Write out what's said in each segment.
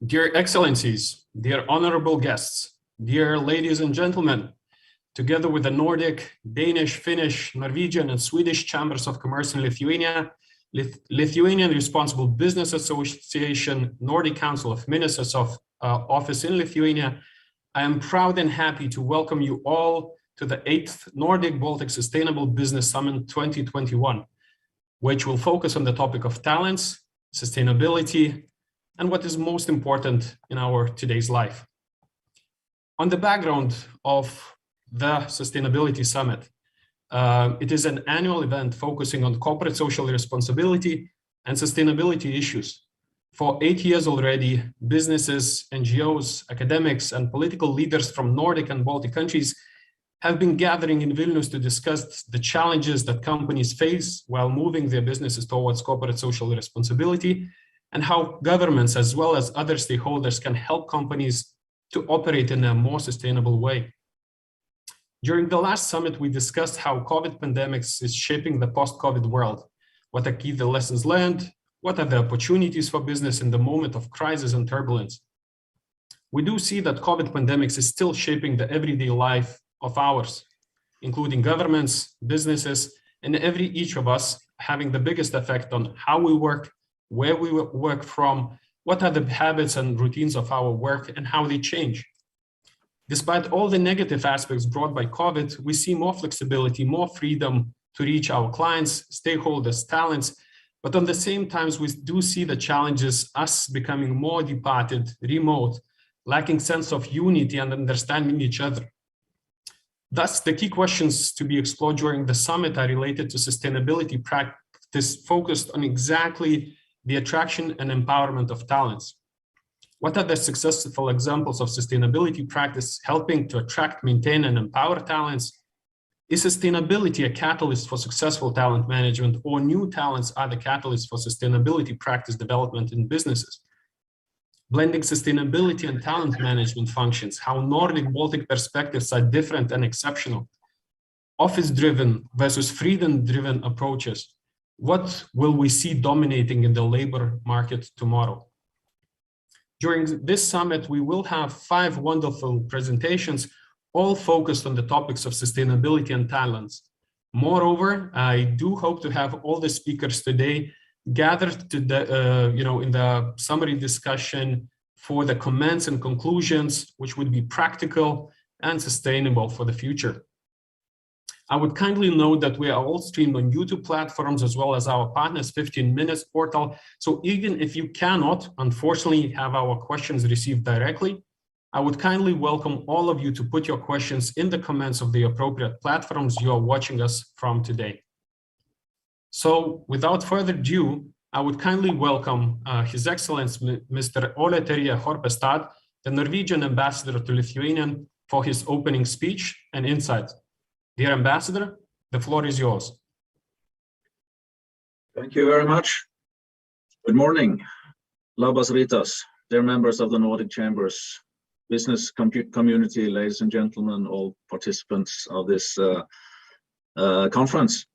Dear Excellencies, dear honorable guests, dear ladies and gentlemen, together with the Nordic, Danish, Finnish, Norwegian, and Swedish Chambers of Commerce in Lithuania, Lithuanian Responsible Business Association, Nordic Council of Ministers of Office in Lithuania, I am proud and happy to welcome you all to the 8th Nordic-Baltic Sustainable Business Summit 2021, which will focus on the topic of talents, sustainability, and what is most important in our today's life. On the background of the Sustainability Summit, it is an annual event focusing on corporate social responsibility and sustainability issues. For 8 years already, businesses, NGOs, academics, and political leaders from Nordic and Baltic countries have been gathering in Vilnius to discuss the challenges that companies face while moving their businesses towards corporate social responsibility, and how governments as well as other stakeholders can help companies to operate in a more sustainable way. During the last summit, we discussed how COVID pandemics is shaping the post-COVID world. What are key the lessons learned? What are the opportunities for business in the moment of crisis and turbulence? We do see that COVID pandemics is still shaping the everyday life of ours, including governments, businesses, and each of us having the biggest effect on how we work, where we work from, what are the habits and routines of our work, and how they change. Despite all the negative aspects brought by COVID, we see more flexibility, more freedom to reach our clients, stakeholders, talents, but on the same time, we do see the challenges, us becoming more departed, remote, lacking sense of unity and understanding each other. Thus, the key questions to be explored during the summit are related to sustainability practice focused on exactly the attraction and empowerment of talents. What are the successful examples of sustainability practice helping to attract, maintain, and empower talents? Is sustainability a catalyst for successful talent management, or new talents are the catalyst for sustainability practice development in businesses? Blending sustainability and talent management functions, how Nordic-Baltic perspectives are different and exceptional. Office-driven versus freedom-driven approaches. What will we see dominating in the labor market tomorrow? During this summit, we will have 5 wonderful presentations, all focused on the topics of sustainability and talents. Moreover, I do hope to have all the speakers today gathered to the, in the summary discussion for the comments and conclusions, which would be practical and sustainable for the future. I would kindly note that we are all streamed on YouTube platforms as well as our partners 15 Minutes portal. So even if you cannot, unfortunately, have our questions received directly, I would kindly welcome all of you to put your questions in the comments of the appropriate platforms you are watching us from today. So without further ado, I would kindly welcome His Excellency Mr. Ole Terje Horpestad, the Norwegian ambassador to Lithuania, for his opening speech and insights. Dear Ambassador, the floor is yours. Thank you very much. Good morning. Labas rytas, dear members of the Nordic Chambers, business community, ladies and gentlemen, all participants of this conference.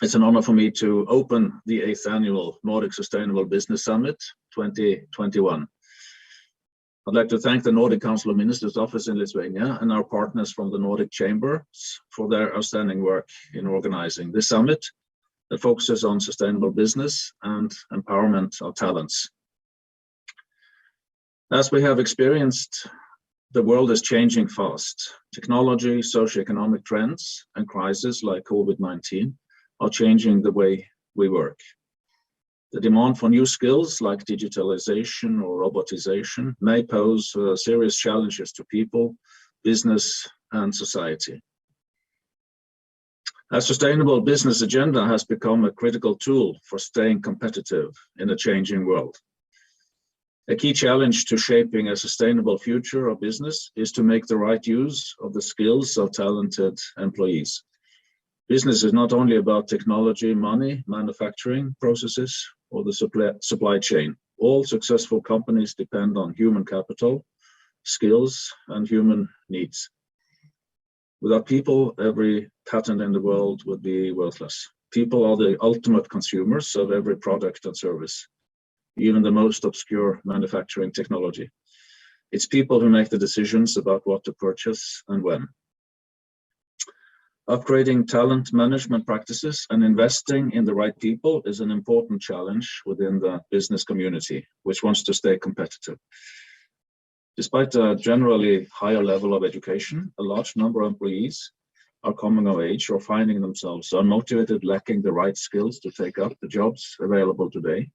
It's an honor for me to open the 8th annual Nordic Sustainable Business Summit 2021. I'd like to thank the Nordic Council of Ministers Office in Lithuania and our partners from the Nordic Chambers for their outstanding work in organizing this summit that focuses on sustainable business and empowerment of talents. As we have experienced, the world is changing fast. Technology, socioeconomic trends, and crises like COVID-19 are changing the way we work. The demand for new skills like digitalization or robotization may pose serious challenges to people, business, and society. A sustainable business agenda has become a critical tool for staying competitive in a changing world. A key challenge to shaping a sustainable future of business is to make the right use of the skills of talented employees. Business is not only about technology, money, manufacturing processes, or the supply chain. All successful companies depend on human capital, skills, and human needs. Without people, every patent in the world would be worthless. People are the ultimate consumers of every product and service. even the most obscure manufacturing technology. It's people who make the decisions about what to purchase and when. Upgrading talent management practices and investing in the right people is an important challenge within the business community, which wants to stay competitive. Despite a generally higher level of education, a large number of employees are coming of age or finding themselves unmotivated, lacking the right skills to take up the jobs available today,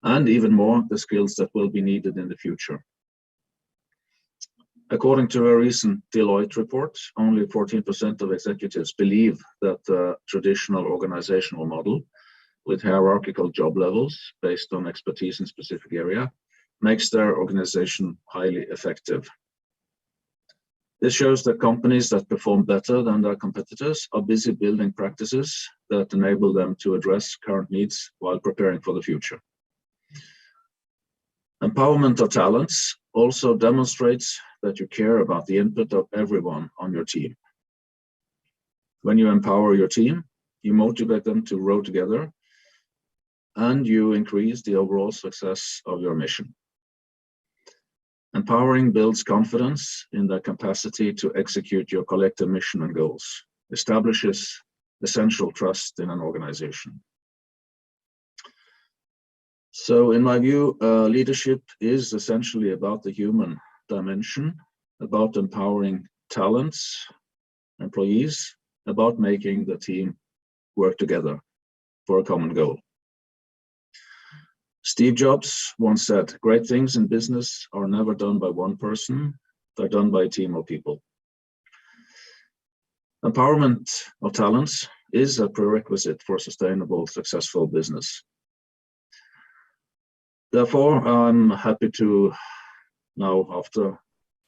and even more, the skills that will be needed in the future. According to a recent Deloitte report, only 14% of executives believe that the traditional organizational model with hierarchical job levels based on expertise in specific area makes their organization highly effective. This shows that companies that perform better than their competitors are busy building practices that enable them to address current needs while preparing for the future. Empowerment of talents also demonstrates that you care about the input of everyone on your team. When you empower your team, you motivate them to row together, and you increase the overall success of your mission. Empowering builds confidence in their capacity to execute your collective mission and goals, establishes essential trust in an organization. So in my view, leadership is essentially about the human dimension, about empowering talents, employees, about making the team work together for a common goal. Steve Jobs once said, "Great things in business are never done by one person, they're done by a team of people." Empowerment of talents is a prerequisite for sustainable, successful business. Therefore, I'm happy to now, after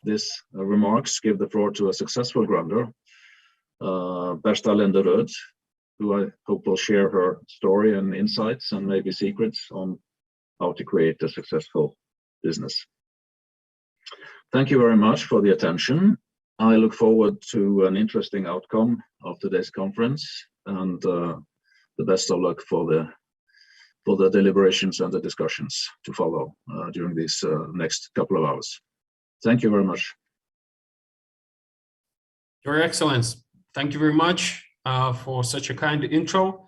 this remarks, give the floor to a successful gründer, Berta Linderöd, who I hope will share her story and insights and maybe secrets on how to create a successful business. Thank you very much for the attention. I look forward to an interesting outcome of today's conference, and the best of luck for the deliberations and the discussions to follow during these next couple of hours. Thank you very much. Your Excellence, thank you very much for such a kind intro.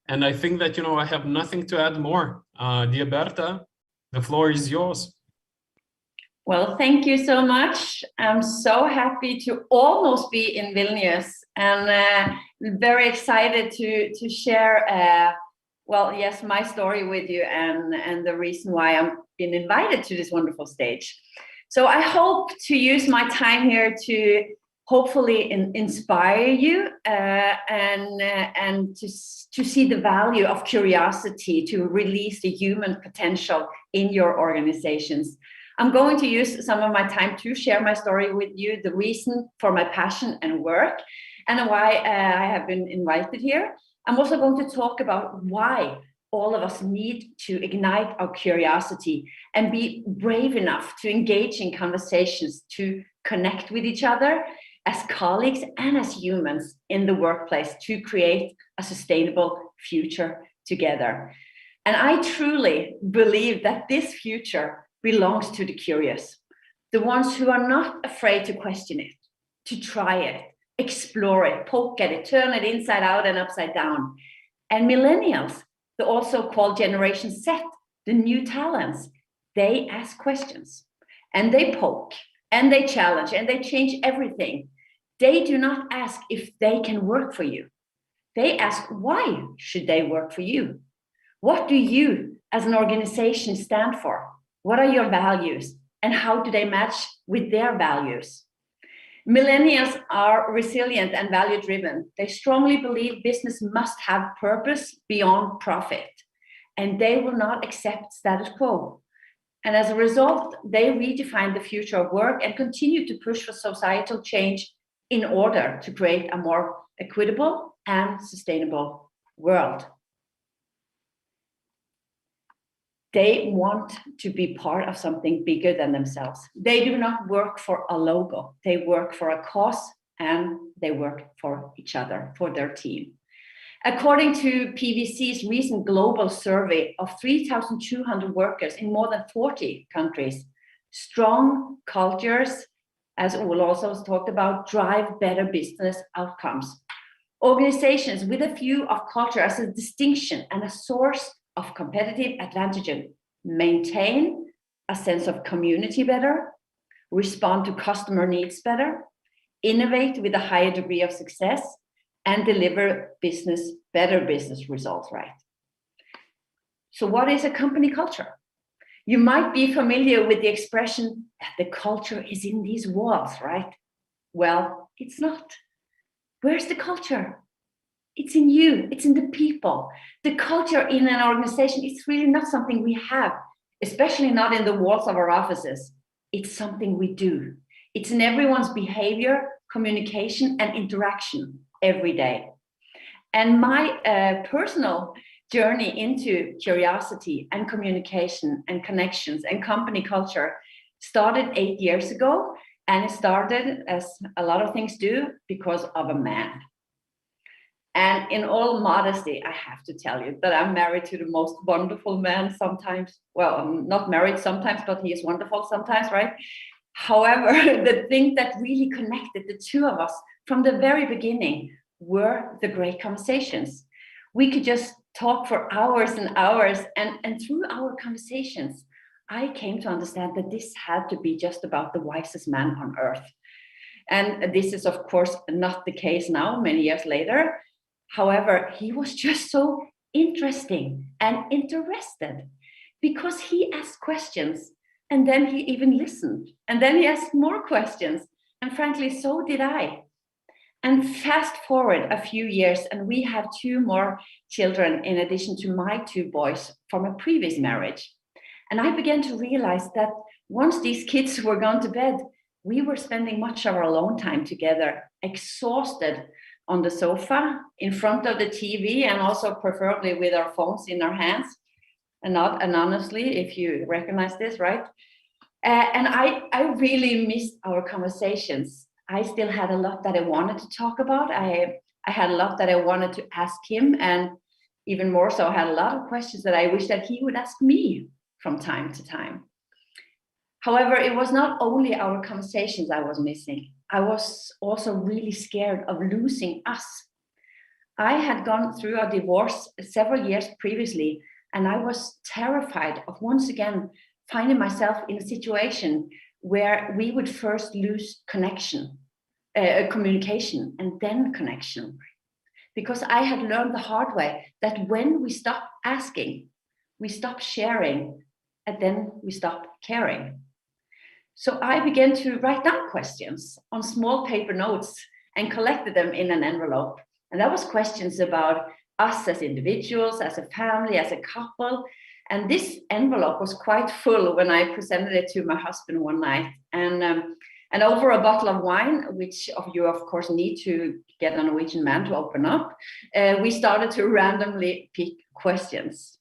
And I think that, I have nothing to add more. Dear Berta, the floor is yours. Well, thank you so much. I'm so happy to almost be in Vilnius, and very excited to share well, yes, my story with you and the reason why I'm been invited to this wonderful stage. So I hope to use my time here to hopefully inspire you and to see the value of curiosity, to release the human potential in your organizations. I'm going to use some of my time to share my story with you, the reason for my passion and work, and why I have been invited here. I'm also going to talk about why all of us need to ignite our curiosity and be brave enough to engage in conversations, to connect with each other as colleagues and as humans in the workplace to create a sustainable future together. And I truly believe that this future belongs to the curious, the ones who are not afraid to question it, to try it, explore it, poke at it, turn it inside out and upside down. And millennials, the also called Generation Z, the new talents, they ask questions and they poke and they challenge and they change everything. They do not ask if they can work for you. They ask, why should they work for you? What do you as an organization stand for? What are your values and how do they match with their values? Millennials are resilient and value-driven. They strongly believe business must have purpose beyond profit, and they will not accept status quo. And as a result, they redefine the future of work and continue to push for societal change in order to create a more equitable and sustainable world. They want to be part of something bigger than themselves. They do not work for a logo. They work for a cause and they work for each other, for their team. According to PwC's recent global survey of 3,200 workers in more than 40 countries, strong cultures, as Ole also talked about, drive better business outcomes. Organizations with a view of culture as a distinction and a source of competitive advantage maintain a sense of community better, respond to customer needs better, innovate with a higher degree of success, and deliver better business results, right? So what is a company culture? You might be familiar with the expression that the culture is in these walls, right? Well, it's not. Where's the culture? It's in you, it's in the people. The culture in an organization is really not something we have, especially not in the walls of our offices. It's something we do. It's in everyone's behavior, communication, and interaction every day. And my personal journey into curiosity and communication and connections and company culture started 8 years ago. And it started, as a lot of things do, because of a man. And in all modesty, I have to tell you that I'm married to the most wonderful man sometimes. Well, I'm not married sometimes, but he is wonderful sometimes, right? However, the thing that really connected the two of us from the very beginning were the great conversations. We could just talk for hours and hours, and through our conversations, I came to understand that this had to be just about the wisest man on earth. And this is, of course, not the case now, many years later. However, he was just so interesting and interested because he asked questions, and then he even listened, and then he asked more questions, and frankly, so did I. And fast forward a few years, and we have 2 more children in addition to my 2 boys from a previous marriage. And I began to realize that once these kids were gone to bed, we were spending much of our alone time together, exhausted on the sofa, in front of the TV, and also preferably with our phones in our hands, and not anonymously, if you recognize this, right? And I really missed our conversations. I still had a lot that I wanted to talk about. I had a lot that I wanted to ask him, and even more so, I had a lot of questions that I wish that he would ask me from time to time. However, it was not only our conversations I was missing. I was also really scared of losing us. I had gone through a divorce several years previously, and I was terrified of once again finding myself in a situation where we would first lose communication, and then connection. Because I had learned the hard way that when we stop asking, we stop sharing, and then we stop caring. So I began to write down questions on small paper notes and collected them in an envelope. And that was questions about us as individuals, as a family, as a couple. And this envelope was quite full when I presented it to my husband one night. And over a bottle of wine, which of you, of course, need to get a Norwegian man to open up, we started to randomly pick questions.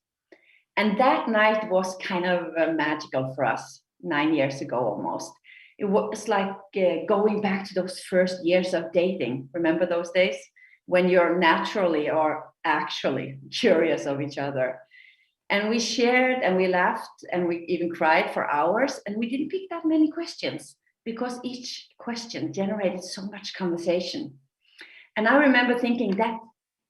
And that night was kind of magical for us. 9 years ago almost. It was like going back to those first years of dating. Remember those days when you're naturally or actually curious of each other? And we shared and we laughed and we even cried for hours, and we didn't pick that many questions because each question generated so much conversation. And I remember thinking that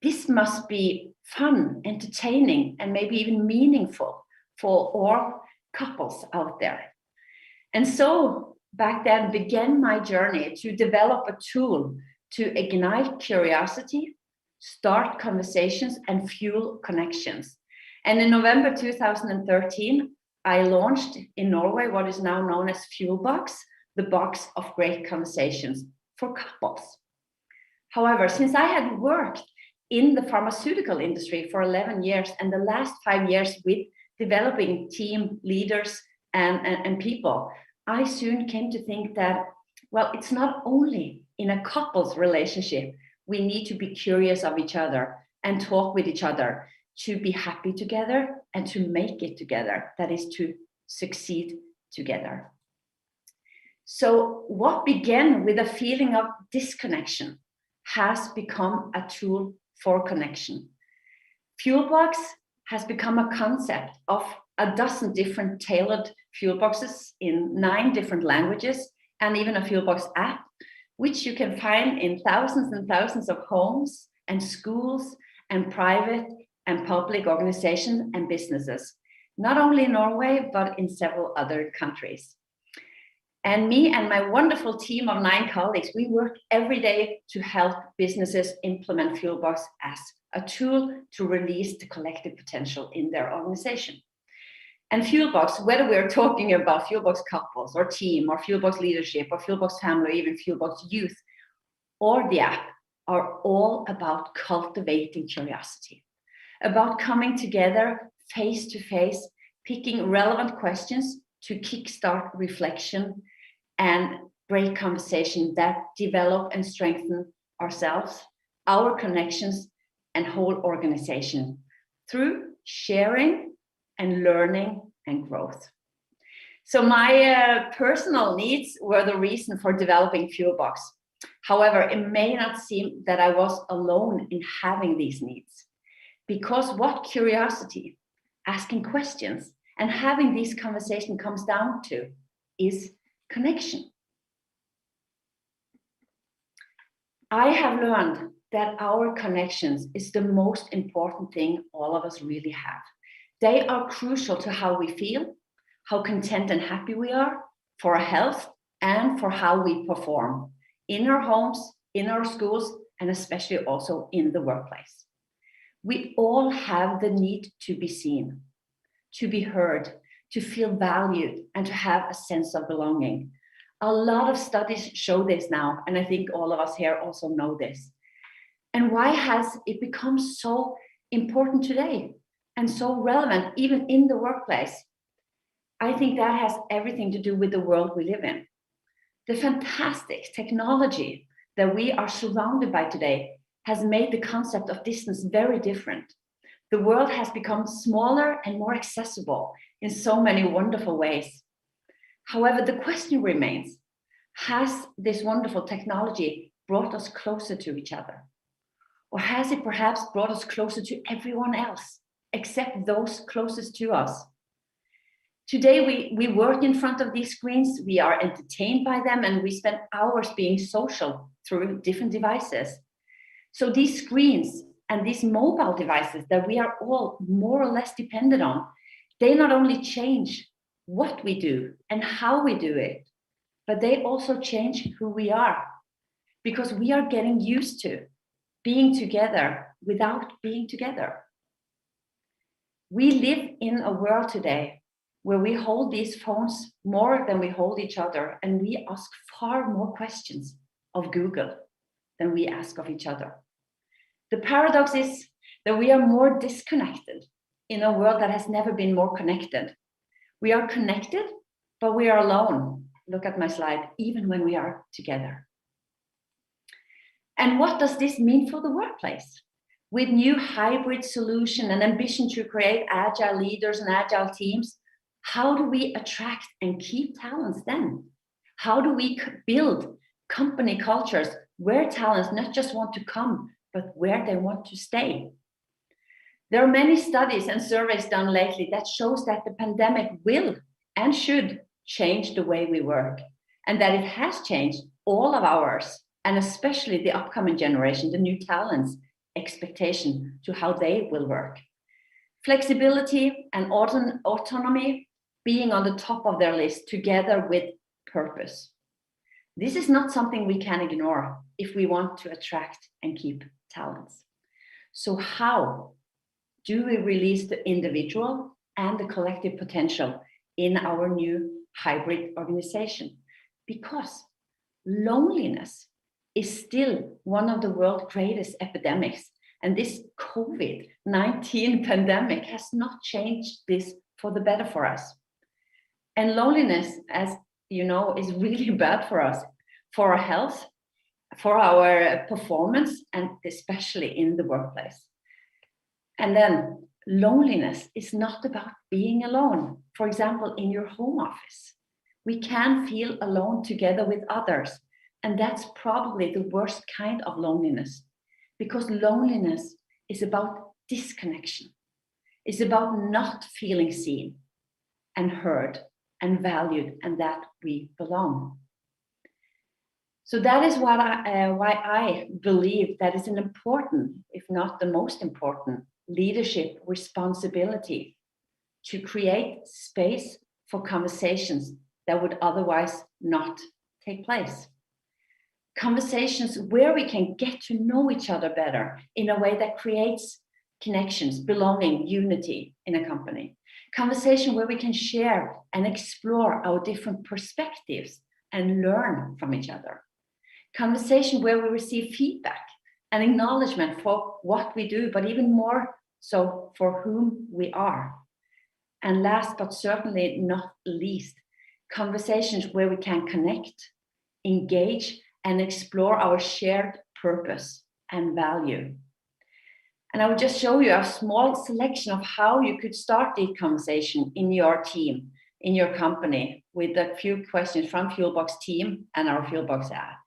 this must be fun, entertaining, and maybe even meaningful for all couples out there. And so back then began my journey to develop a tool to ignite curiosity, start conversations, and fuel connections. And in November 2013, I launched in Norway what is now known as Fuelbox, the box of great conversations for couples. However, since I had worked in the pharmaceutical industry for 11 years and the last 5 years with developing team leaders and people, I soon came to think that, well, it's not only in a couple's relationship we need to be curious of each other and talk with each other to be happy together and to make it together, that is to succeed together. So what began with a feeling of disconnection has become a tool for connection. Fuel box has become a concept of a dozen different tailored fuel boxes in 9 different languages, and even a fuel box app, which you can find in thousands and thousands of homes and schools and private and public organizations and businesses, not only in Norway, but in several other countries. And me and my wonderful team of 9 colleagues, we work every day to help businesses implement Fuelbox as a tool to release the collective potential in their organization. And Fuelbox, whether we're talking about Fuelbox couples or team or Fuelbox leadership or Fuelbox family or even Fuelbox youth or the app, are all about cultivating curiosity, about coming together face to face, picking relevant questions to kickstart reflection and great conversation that develop and strengthen ourselves, our connections, and whole organization through sharing and learning and growth. So my personal needs were the reason for developing Fuelbox. However, it may not seem that I was alone in having these needs, because what curiosity, asking questions, and having these conversations comes down to is connection. I have learned that our connections is the most important thing all of us really have. They are crucial to how we feel, how content and happy we are, for our health, and for how we perform in our homes, in our schools, and especially also in the workplace. We all have the need to be seen, to be heard, to feel valued, and to have a sense of belonging. A lot of studies show this now, and I think all of us here also know this. And why has it become so important today and so relevant even in the workplace? I think that has everything to do with the world we live in. The fantastic technology that we are surrounded by today has made the concept of distance very different. The world has become smaller and more accessible in so many wonderful ways. However, the question remains, has this wonderful technology brought us closer to each other? Or has it perhaps brought us closer to everyone else, except those closest to us? Today, we work in front of these screens, we are entertained by them, and we spend hours being social through different devices. So these screens and these mobile devices that we are all more or less dependent on, they not only change what we do and how we do it, but they also change who we are, because we are getting used to being together without being together. We live in a world today where we hold these phones more than we hold each other, and we ask far more questions of Google than we ask of each other. The paradox is that we are more disconnected in a world that has never been more connected. We are connected, but we are alone. Look at my slide, even when we are together. And what does this mean for the workplace? With new hybrid solution and ambition to create agile leaders and agile teams, how do we attract and keep talents then? How do we build company cultures where talents not just want to come, but where they want to stay? There are many studies and surveys done lately that shows that the pandemic will and should change the way we work, and that it has changed all of ours, and especially the upcoming generation, the new talents, expectation to how they will work. Flexibility and autonomy being on the top of their list, together with purpose. This is not something we can ignore if we want to attract and keep talents. So how do we release the individual and the collective potential in our new hybrid organization? Because loneliness is still one of the world's greatest epidemics, and this COVID-19 pandemic has not changed this for the better for us. And loneliness, as you know, is really bad for us, for our health, for our performance, and especially in the workplace. And then loneliness is not about being alone. For example, in your home office, we can feel alone together with others. And that's probably the worst kind of loneliness, because loneliness is about disconnection. It's about not feeling seen and heard and valued, and that we belong. So that is why I believe that is an important, if not the most important, leadership responsibility to create space for conversations that would otherwise not take place. Conversations where we can get to know each other better in a way that creates connections, belonging, unity in a company. Conversation where we can share and explore our different perspectives and learn from each other. Conversation where we receive feedback and acknowledgement for what we do, but even more so for whom we are. And last but certainly not least, conversations where we can connect, engage, and explore our shared purpose and value. And I will just show you a small selection of how you could start the conversation in your team, in your company, with a few questions from Fuelbox team and our Fuelbox app.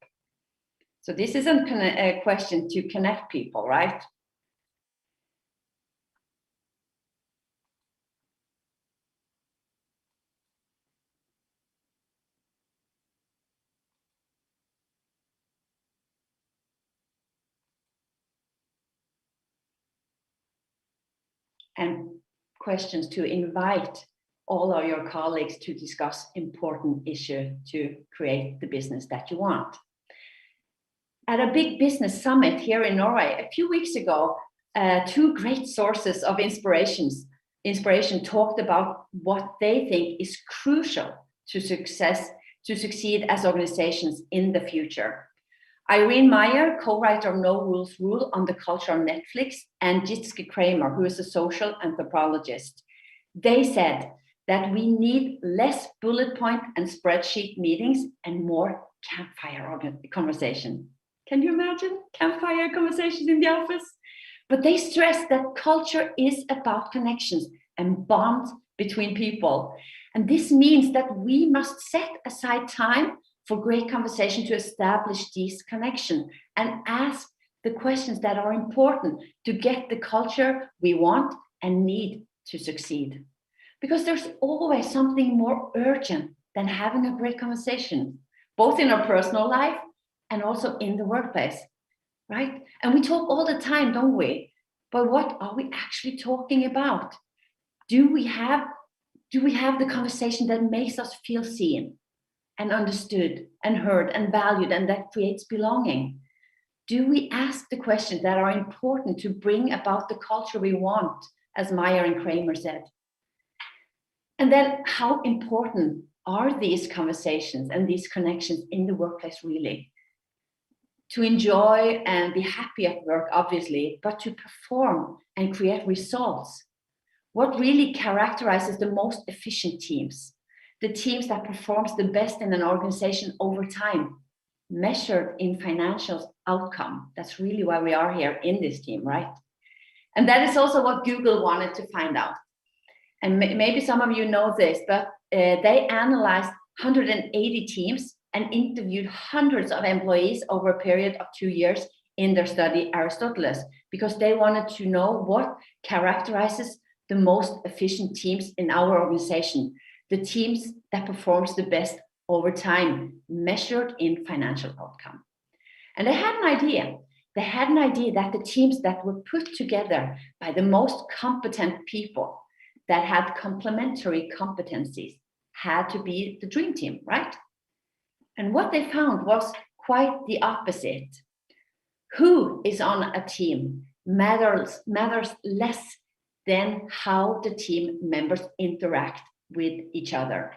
So this isn't a question to connect people, right? And questions to invite all of your colleagues to discuss important issues to create the business that you want. At a big business summit here in Norway a few weeks ago, two great sources of inspiration talked about what they think is crucial to succeed as organizations in the future. Irene Meyer, co-writer of No Rules Rule on the culture of Netflix, and Jitske Kramer, who is a social anthropologist. They said that we need less bullet point and spreadsheet meetings and more campfire conversation. Can you imagine campfire conversations in the office? But they stress that culture is about connections and bonds between people. And this means that we must set aside time for great conversation to establish these connections and ask the questions that are important to get the culture we want and need to succeed. Because there's always something more urgent than having a great conversation, both in our personal life and also in the workplace, right? And we talk all the time, don't we? But what are we actually talking about? Do we have the conversation that makes us feel seen and understood and heard and valued, and that creates belonging? Do we ask the questions that are important to bring about the culture we want, as Meyer and Kramer said? And then how important are these conversations and these connections in the workplace really? To enjoy and be happy at work, obviously, but to perform and create results. What really characterizes the most efficient teams? The teams that performs the best in an organization over time, measured in financial outcome. That's really why we are here in this team, right? And that is also what Google wanted to find out. And maybe some of you know this, but they analyzed 180 teams and interviewed hundreds of employees over a period of 2 years in their study Aristoteles, because they wanted to know what characterizes the most efficient teams in our organization, the teams that performs the best over time, measured in financial outcome. And they had an idea. They had an idea that the teams that were put together by the most competent people that had complementary competencies had to be the dream team, right? And what they found was quite the opposite. Who is on a team matters less than how the team members interact with each other.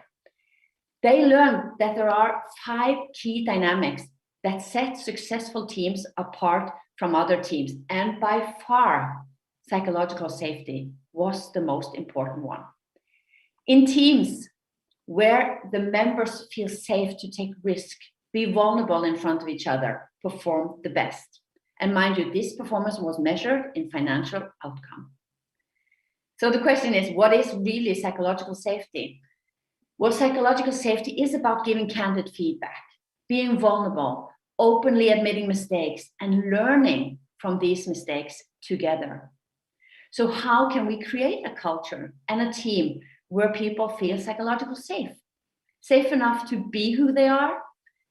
They learned that there are 5 key dynamics that set successful teams apart from other teams, and by far, psychological safety was the most important one. In teams where the members feel safe to take risk, be vulnerable in front of each other, perform the best. And mind you, this performance was measured in financial outcome. So the question is, what is really psychological safety? Well, psychological safety is about giving candid feedback, being vulnerable, openly admitting mistakes, and learning from these mistakes together. So how can we create a culture and a team where people feel psychologically safe? Safe enough to be who they are,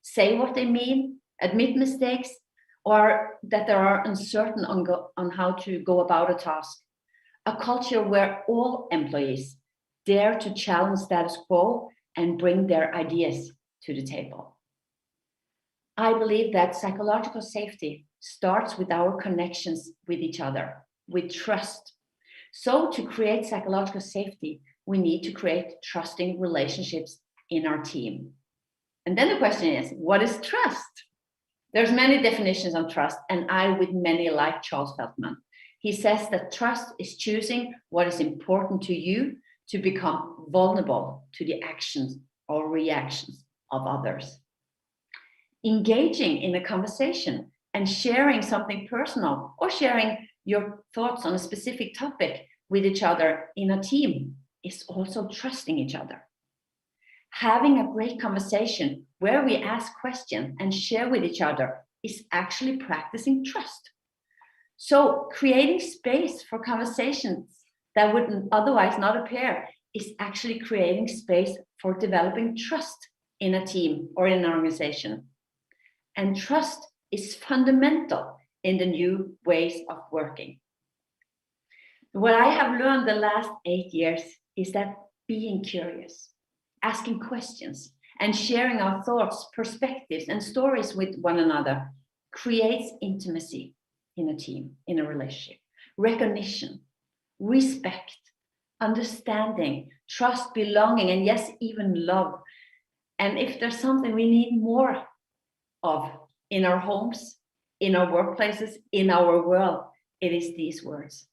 say what they mean, admit mistakes, or that they are uncertain on how to go about a task. A culture where all employees dare to challenge status quo and bring their ideas to the table. I believe that psychological safety starts with our connections with each other, with trust. So to create psychological safety, we need to create trusting relationships in our team. And then the question is, what is trust? There's many definitions on trust, and I with many like Charles Feldman. He says that trust is choosing what is important to you to become vulnerable to the actions or reactions of others. Engaging in a conversation and sharing something personal or sharing your thoughts on a specific topic with each other in a team is also trusting each other. Having a great conversation where we ask questions and share with each other is actually practicing trust. So creating space for conversations that would otherwise not appear is actually creating space for developing trust in a team or in an organization. And trust is fundamental in the new ways of working. What I have learned the last 8 years is that being curious, asking questions, and sharing our thoughts, perspectives, and stories with one another creates intimacy in a team, in a relationship, recognition, respect, understanding, trust, belonging, and yes, even love. And if there's something we need more of in our homes, in our workplaces, in our world, it is these words.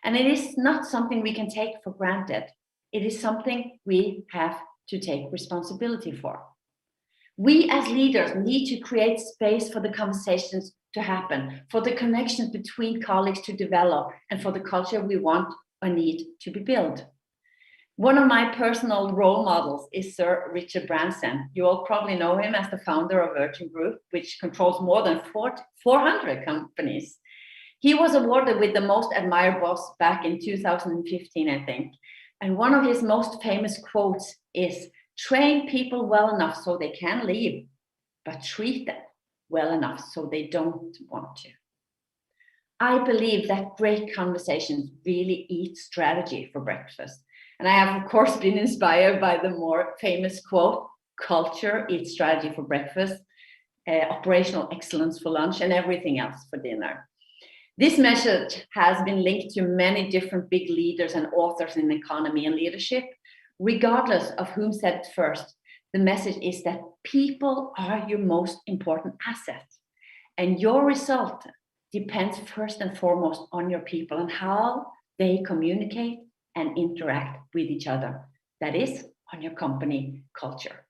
And it is not something we can take for granted. It is something we have to take responsibility for. We as leaders need to create space for the conversations to happen, for the connections between colleagues to develop, and for the culture we want or need to be built. One of my personal role models is Sir Richard Branson. You all probably know him as the founder of Virgin Group, which controls more than 400 companies. He was awarded with the most admired boss back in 2015, I think. And one of his most famous quotes is, "Train people well enough so they can leave, but treat them well enough so they don't want to." I believe that great conversations really eat strategy for breakfast. And I have, of course, been inspired by the more famous quote, "Culture eats strategy for breakfast, operational excellence for lunch, and everything else for dinner." This message has been linked to many different big leaders and authors in economy and leadership. Regardless of whom said it first, the message is that people are your most important asset. And your result depends first and foremost on your people and how they communicate and interact with each other. That is, on your company culture.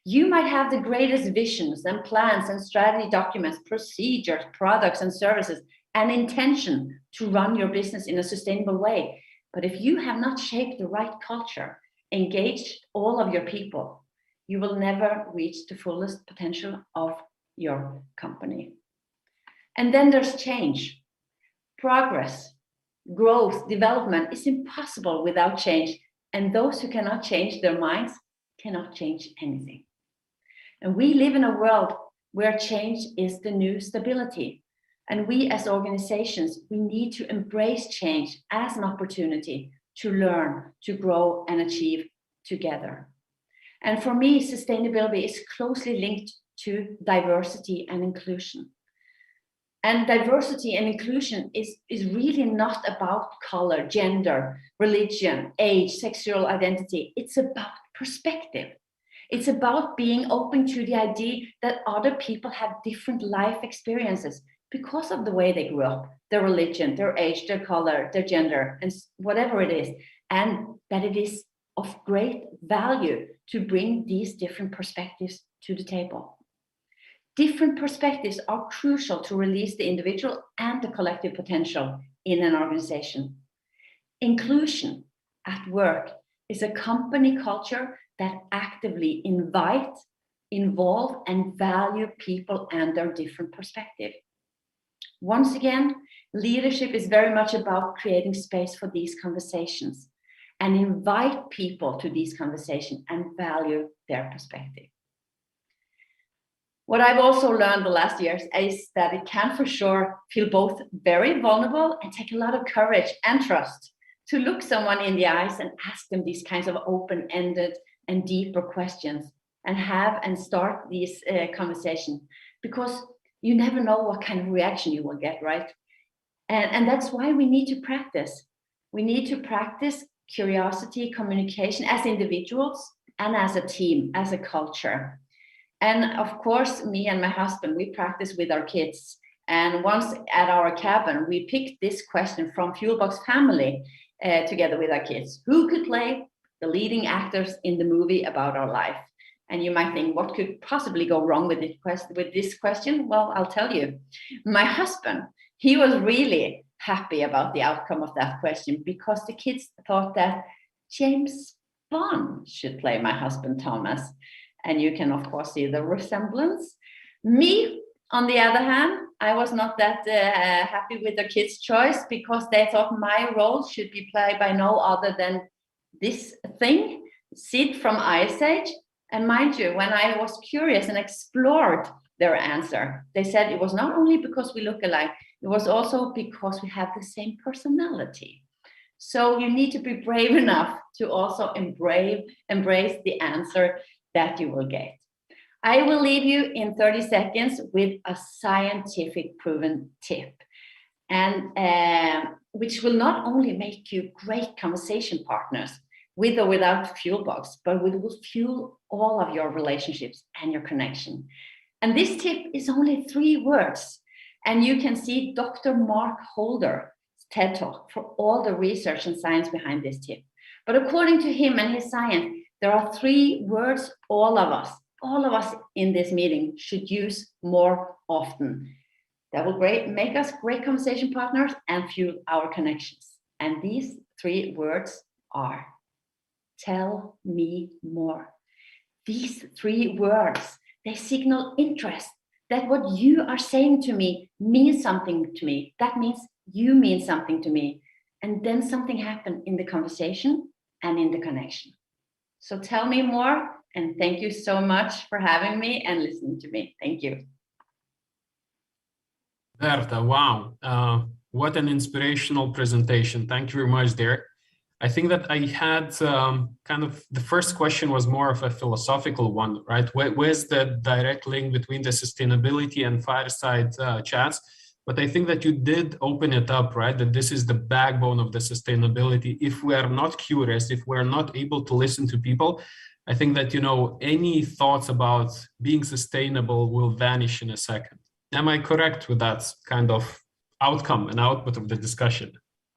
You might have the greatest visions and plans and strategy documents, procedures, products and services, and intention to run your business in a sustainable way. But if you have not shaped the right culture, engaged all of your people, you will never reach the fullest potential of your company. And then there's change. Progress, growth, development is impossible without change. And those who cannot change their minds cannot change anything. And we live in a world where change is the new stability. And we as organizations, we need to embrace change as an opportunity to learn, to grow and achieve together. And for me, sustainability is closely linked to diversity and inclusion. And diversity and inclusion is really not about color, gender, religion, age, sexual identity. It's about perspective. It's about being open to the idea that other people have different life experiences because of the way they grew up, their religion, their age, their color, their gender, and whatever it is. And that it is of great value to bring these different perspectives to the table. Different perspectives are crucial to release the individual and the collective potential in an organization. Inclusion at work is a company culture that actively invites, involve, and value people and their different perspectives. Once again, leadership is very much about creating space for these conversations and invite people to these conversations and value their perspective. What I've also learned the last years is that it can for sure feel both very vulnerable and take a lot of courage and trust to look someone in the eyes and ask them these kinds of open-ended and deeper questions and start these conversations, because you never know what kind of reaction you will get, right? And that's why we need to practice. We need to practice curiosity, communication as individuals and as a team, as a culture. And of course, me and my husband, we practice with our kids. And once at our cabin, we picked this question from Fuelbox family together with our kids. Who could play the leading actors in the movie about our life? And you might think, what could possibly go wrong with this question? Well, I'll tell you. My husband, he was really happy about the outcome of that question because the kids thought that James Bond should play my husband, Thomas. And you can, of course, see the resemblance. Me, on the other hand, I was not that happy with the kids' choice because they thought my role should be played by no other than this thing, Sid from Ice Age. And mind you, when I was curious and explored their answer, they said it was not only because we look alike, it was also because we have the same personality. So you need to be brave enough to also embrace the answer that you will get. I will leave you in 30 seconds with a scientific proven tip, and which will not only make you great conversation partners with or without Fuelbox, but it will fuel all of your relationships and your connection. And this tip is only 3 words, and you can see Dr. Mark Holder's TED Talk for all the research and science behind this tip. But according to him and his science, there are 3 words all of us in this meeting should use more often. That will make us great conversation partners and fuel our connections. And these 3 words are, tell me more. These 3 words, they signal interest, that what you are saying to me means something to me. That means you mean something to me. And then something happened in the conversation and in the connection. So tell me more, and thank you so much for having me and listening to me. Thank you. Berta, wow. What an inspirational presentation. Thank you very much there. I think that I had kind of, the first question was more of a philosophical one, right? Where's the direct link between the sustainability and fireside chats? But I think that you did open it up, right? That this is the backbone of the sustainability. If we are not curious, if we're not able to listen to people, I think that, you know, any thoughts about being sustainable will vanish in a second. Am I correct with that kind of outcome and output of the discussion?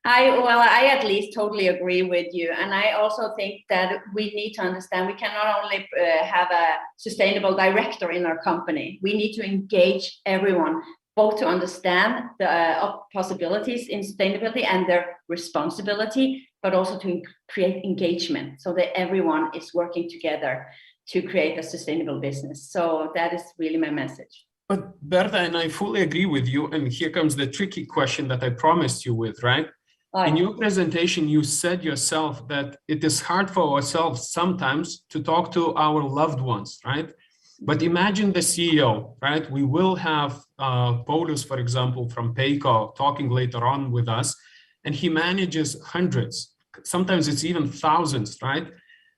I at least totally agree with you. And I also think that we need to understand we cannot only have a sustainable director in our company. We need to engage everyone, both to understand the possibilities in sustainability and their responsibility, but also to create engagement so that everyone is working together to create a sustainable business. So that is really my message. But Berta, and I fully agree with you. And here comes the tricky question that I promised you with, right? In your presentation, you said yourself that it is hard for ourselves sometimes to talk to our loved ones, right? But imagine the CEO, right? We will have Paulus, for example, from Payco talking later on with us, and he manages hundreds, sometimes it's even thousands, right?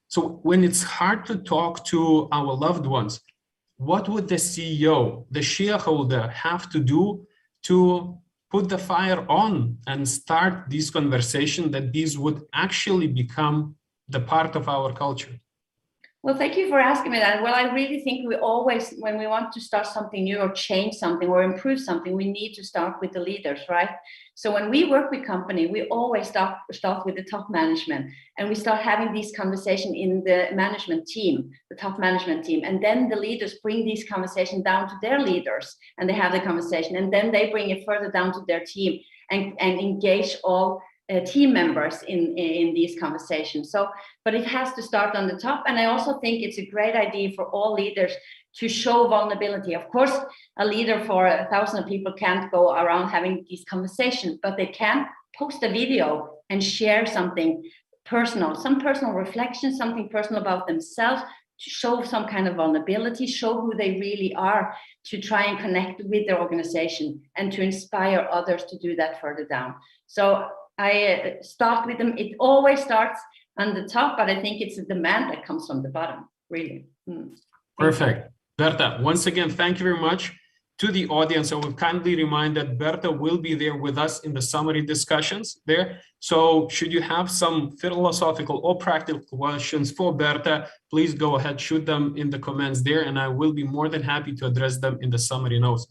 So when it's hard to talk to our loved ones, what would the CEO, the shareholder, have to do to put the fire on and start this conversation that these would actually become the part of our culture? Well, thank you for asking me that. Well, I really think we always, when we want to start something new or change something or improve something, we need to start with the leaders, right? So when we work with company, we always start with the top management, and we start having these conversations in the management team, the top management team. And then the leaders bring these conversations down to their leaders, and they have the conversation, and then they bring it further down to their team and engage all team members in these conversations. So, but it has to start on the top. And I also think it's a great idea for all leaders to show vulnerability. Of course, a leader for 1,000 people can't go around having these conversations, but they can post a video and share something personal, some personal reflection, something personal about themselves, to show some kind of vulnerability, show who they really are, to try and connect with their organization and to inspire others to do that further down. So I start with them. It always starts on the top, but I think it's a demand that comes from the bottom, really. Perfect. Berta, once again, thank you very much. To the audience, I will kindly remind that Berta will be there with us in the summary discussions there. So should you have some philosophical or practical questions for Berta, please go ahead, shoot them in the comments there, and I will be more than happy to address them in the summary notes.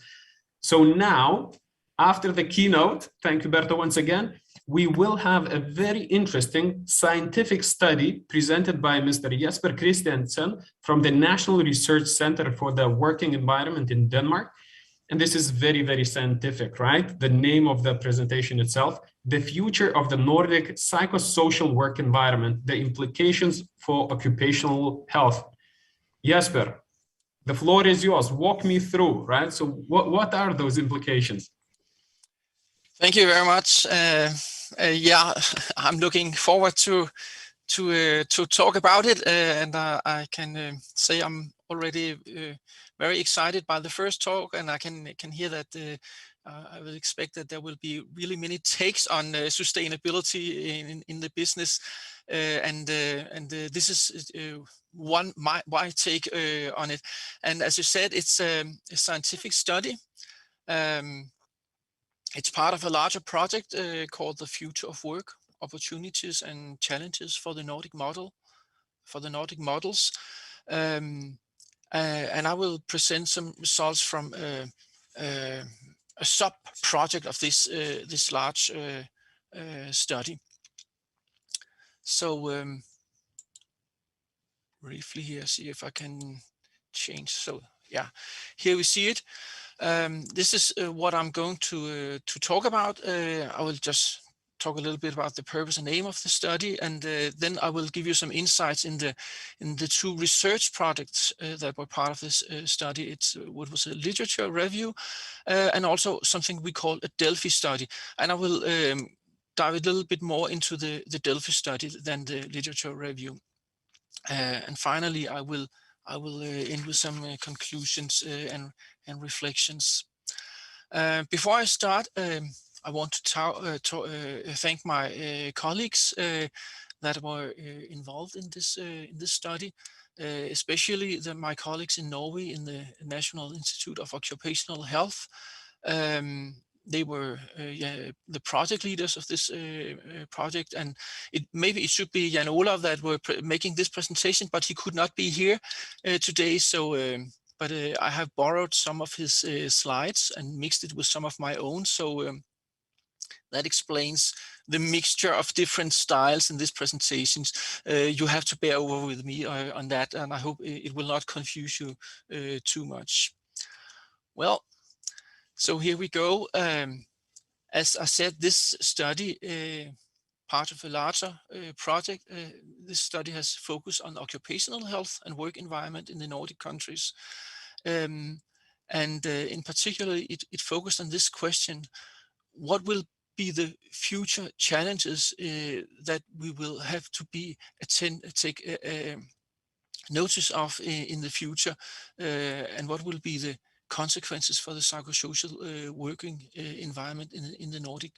So now, after the keynote, thank you, Berta, once again, we will have a very interesting scientific study presented by Mr. Jesper Christiansen from the National Research Center for the Working Environment in Denmark. And this is very, very scientific, right? The name of the presentation itself, the future of the Nordic psychosocial work environment, the implications for occupational health. Jesper, the floor is yours. Walk me through, right? So what are those implications? Thank you very much. Yeah, I'm looking forward to talk about it, and I can say I'm already very excited by the first talk, and I can hear that I will expect that there will be really many takes on sustainability in the business, and this is my take on it. And as you said, it's a scientific study. It's part of a larger project called The Future of Work: Opportunities and Challenges for the Nordic Model, for the Nordic Models. And I will present some results from a sub-project of this large study. So briefly here, see if I can change. So yeah, here we see it. This is what I'm going to talk about. I will just talk a little bit about the purpose and aim of the study, and then I will give you some insights in the two research projects that were part of this study. It's what was a literature review, and also something we call a Delphi study. And I will dive a little bit more into the Delphi study than the literature review. And finally, I will end with some conclusions and reflections. Before I start, I want to thank my colleagues that were involved in this study, especially my colleagues in Norway in the National Institute of Occupational Health. They were the project leaders of this project, and maybe it should be Jan Olav that were making this presentation, but he could not be here today. So, but I have borrowed some of his slides and mixed it with some of my own. So that explains the mixture of different styles in these presentations. You have to bear over with me on that, and I hope it will not confuse you too much. Well, so here we go. As I said, this study, part of a larger project, this study has focused on occupational health and work environment in the Nordic countries. And in particular, it focused on this question: what will be the future challenges that we will have to take notice of in the future, and what will be the consequences for the psychosocial working environment in the Nordic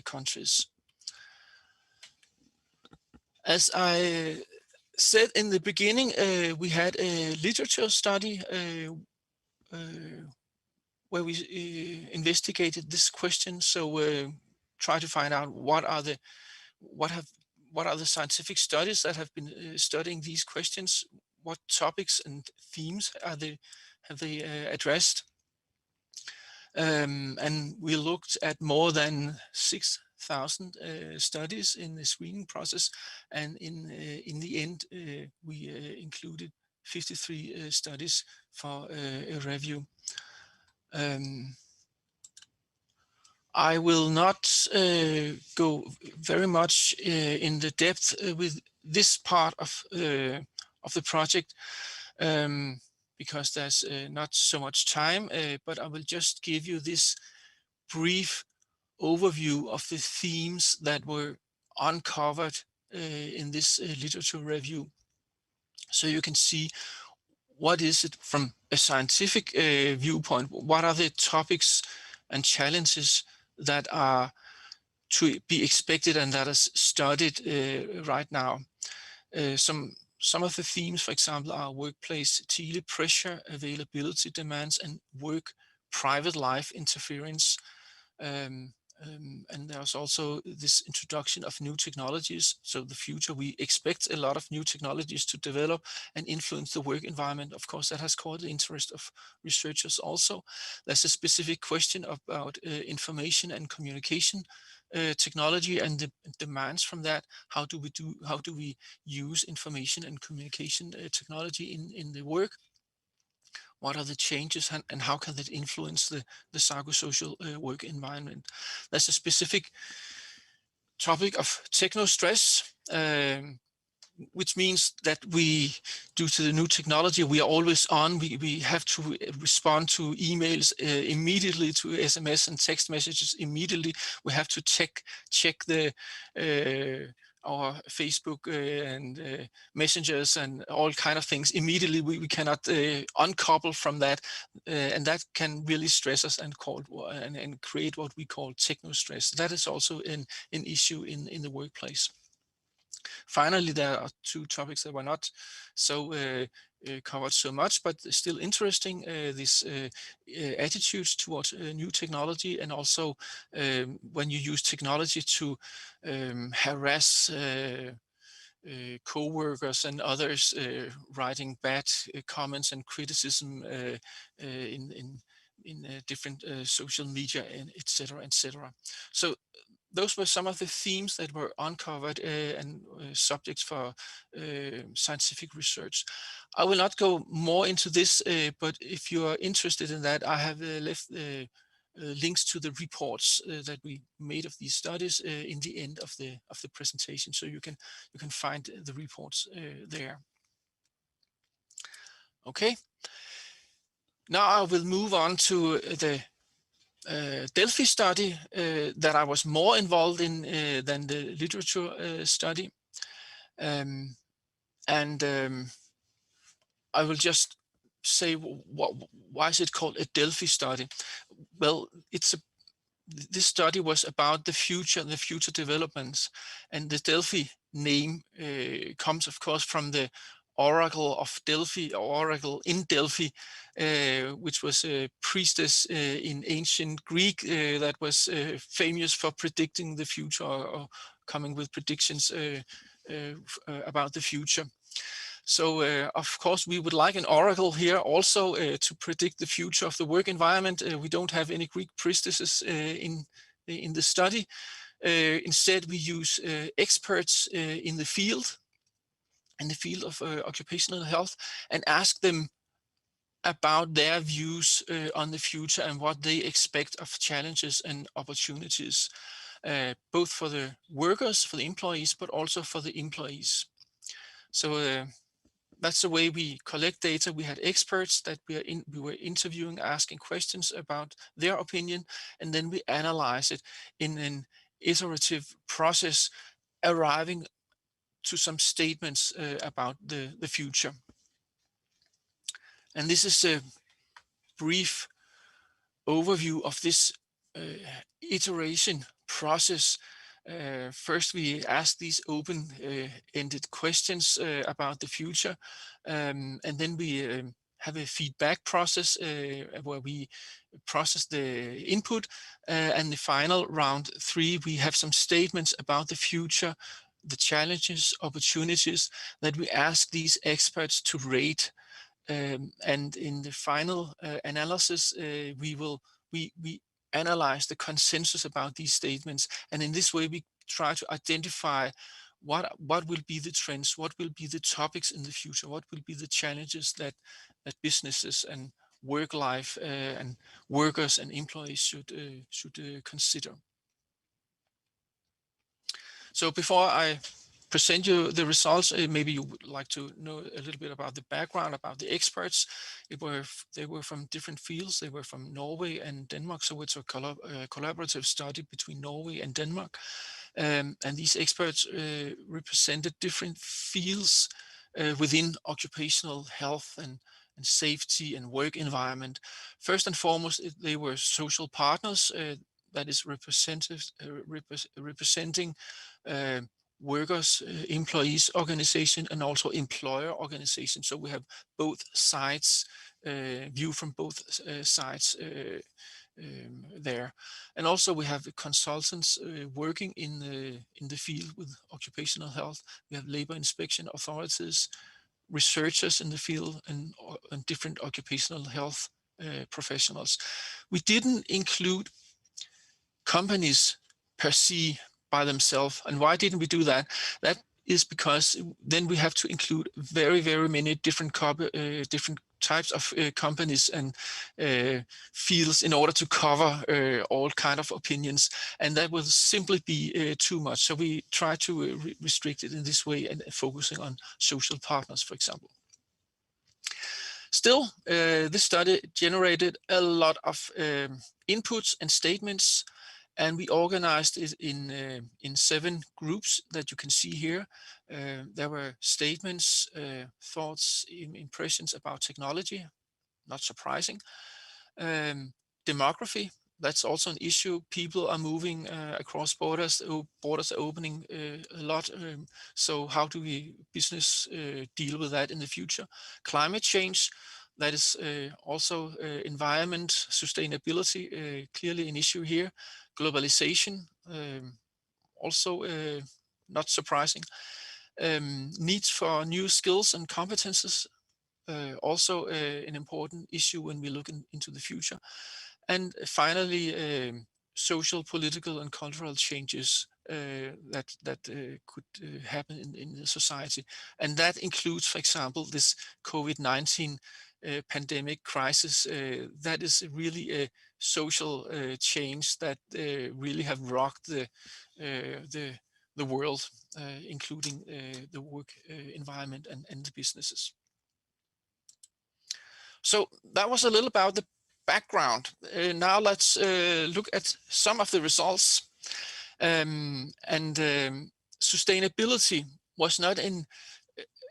countries. As I said in the beginning, we had a literature study where we investigated this question. So try to find out what are the scientific studies that have been studying these questions, what topics and themes have they addressed. And we looked at more than 6,000 studies in the screening process, and in the end we included 53 studies for a review. I will not go very much in the depth with this part of the project because there's not so much time, but I will just give you this brief overview of the themes that were uncovered in this literature review. So you can see what is it from a scientific viewpoint, what are the topics and challenges that are to be expected and that is studied right now. Some of the themes, for example, are workplace tele pressure, availability demands, and work private life interference. And there's also this introduction of new technologies. So the future, we expect a lot of new technologies to develop and influence the work environment. Of course, that has caught the interest of researchers also. There's a specific question about information and communication technology and the demands from that. How do we use information and communication technology in the work? What are the changes and how can that influence the psychosocial work environment? There's a specific topic of techno-stress, which means that we, due to the new technology, we are always on. We have to respond to emails immediately, to SMS and text messages immediately. We have to check the our Facebook and messengers and all kind of things immediately. We cannot uncouple from that, and that can really stress us and create what we call techno-stress. That is also an issue in the workplace. Finally, there are two topics that were not so covered so much, but still interesting. This attitudes towards new technology, and also when you use technology to harass co-workers and others, writing bad comments and criticism in different social media, and etc. etc. So those were some of the themes that were uncovered and subjects for scientific research. I will not go more into this, but if you are interested in that, I have left links to the reports that we made of these studies in the end of the presentation, so you can find the reports there. Okay. Now I will move on to the Delphi study that I was more involved in than the literature study. I will just say why is it called a Delphi study? Well, this study was about the future developments, and the Delphi name comes, of course, from the Oracle of Delphi, or Oracle in Delphi, which was a priestess in ancient Greek that was famous for predicting the future, or coming with predictions about the future. So, of course, we would like an oracle here also to predict the future of the work environment. We don't have any Greek priestesses in the study. Instead, we use experts in the field of occupational health, and ask them about their views on the future and what they expect of challenges and opportunities, both for the workers, for the employees, but also for the employees. So that's the way we collect data. We had experts that we were interviewing, asking questions about their opinion, and then we analyze it in an iterative process, arriving to some statements about the future. And this is a brief overview of this iteration process. First, we ask these open-ended questions about the future, and then we have a feedback process where we process the input, and the final round 3, we have some statements about the future, the challenges, opportunities that we ask these experts to rate. And in the final analysis, we analyze the consensus about these statements, and in this way we try to identify what will be the trends, what will be the topics in the future, what will be the challenges that businesses and work life and workers and employees should consider. So before I present you the results, maybe you would like to know a little bit about the background, about the experts. They were from different fields. They were from Norway and Denmark, so it's a collaborative study between Norway and Denmark. And these experts represented different fields within occupational health and safety and work environment. First and foremost, they were social partners, that is representing workers, employees organization, and also employer organization. So we have both sides, view from both sides there. And also we have consultants working in the field with occupational health. We have labor inspection authorities, researchers in the field, and different occupational health professionals. We didn't include companies per se by themselves. And why didn't we do that? That is because then we have to include very, very many different types of companies and fields in order to cover all kind of opinions, and that will simply be too much. So we try to restrict it in this way and focusing on social partners, for example. Still, this study generated a lot of inputs and statements, and we organized it in 7 groups that you can see here. There were statements, thoughts, impressions about technology, not surprising. Demography, that's also an issue. People are moving across borders. Borders are opening a lot. So how do we business deal with that in the future? Climate change, that is also environment, sustainability, clearly an issue here. Globalization, also not surprising. Needs for new skills and competences, also an important issue when we look into the future. And finally, social, political, and cultural changes that could happen in the society. And that includes, for example, this COVID-19 pandemic crisis. That is really a social change that really have rocked the world, including the work environment and the businesses. So that was a little about the background. Now let's look at some of the results. Sustainability was not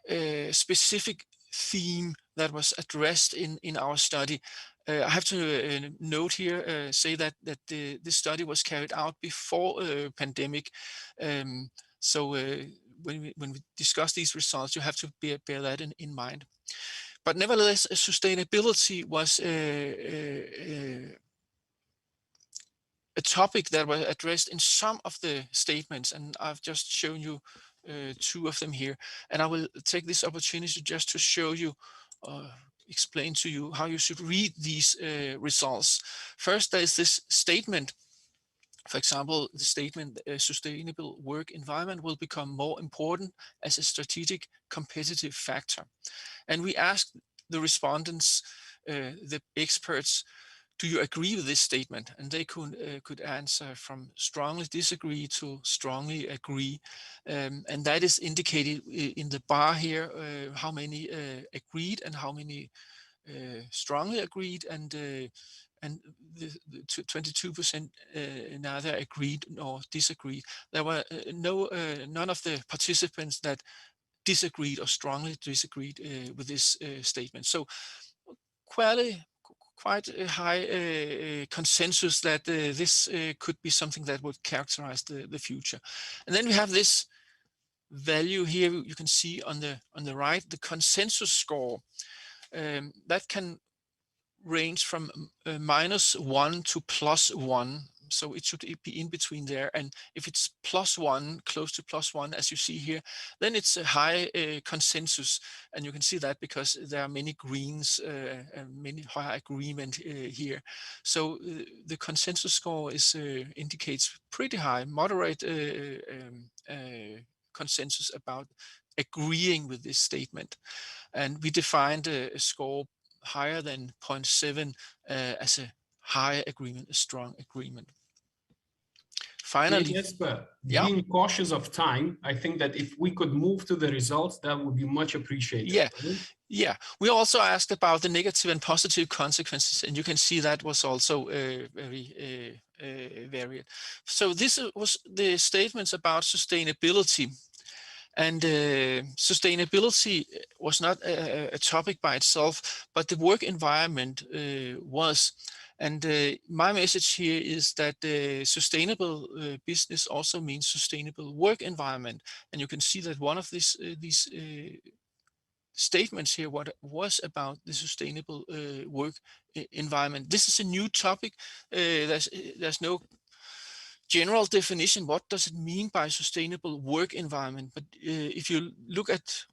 a specific theme that was addressed in our study. I have to note here, say that this study was carried out before pandemic. So when we discuss these results, you have to bear that in mind. But nevertheless, sustainability was a topic that was addressed in some of the statements, and I've just shown you 2 of them here. And I will take this opportunity just to show you, explain to you how you should read these results. First, there is this statement. For example, the statement, a sustainable work environment will become more important as a strategic competitive factor. And we asked the respondents, the experts, do you agree with this statement? And they could answer from strongly disagree to strongly agree. And that is indicated in the bar here, how many agreed and how many strongly agreed, and the 22% neither agreed nor disagreed. There were none of the participants that disagreed or strongly disagreed with this statement. So quite a high consensus that this could be something that would characterize the future. And then we have this value here. You can see on the right, the consensus score. That can range from -1 to +1. So it should be in between there. And if it's +1, close to +1, as you see here, then it's a high consensus. And you can see that because there are many greens and many high agreement here. So the consensus score indicates pretty high, moderate consensus about agreeing with this statement. And we defined a score higher than 0.7 as a high agreement, a strong agreement. Finally, Yes, but yeah, being cautious of time, I think that if we could move to the results, that would be much appreciated. yeah, Right? yeah. We also asked about the negative and positive consequences, and you can see that was also very varied. So this was the statements about sustainability. And sustainability was not a topic by itself, but the work environment was. And my message here is that sustainable business also means sustainable work environment. And you can see that one of these statements here what was about the sustainable work environment. This is a new topic. There's no general definition. What does it mean by sustainable work environment? But if you look at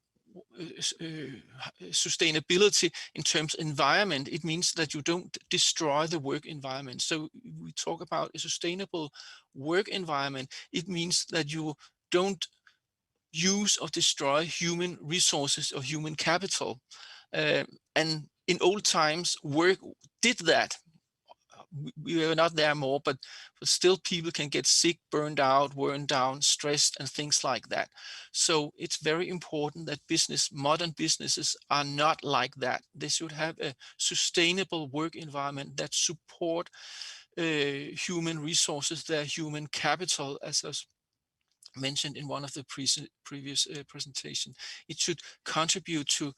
sustainability in terms of environment, it means that you don't destroy the work environment. So we talk about a sustainable work environment. It means that you don't use or destroy human resources or human capital. And in old times, work did that. We are not there more, but still people can get sick, burned out, worn down, stressed, and things like that. So it's very important that modern businesses are not like that. They should have a sustainable work environment that support human resources, their human capital, as was mentioned in one of the previous presentation. It should contribute to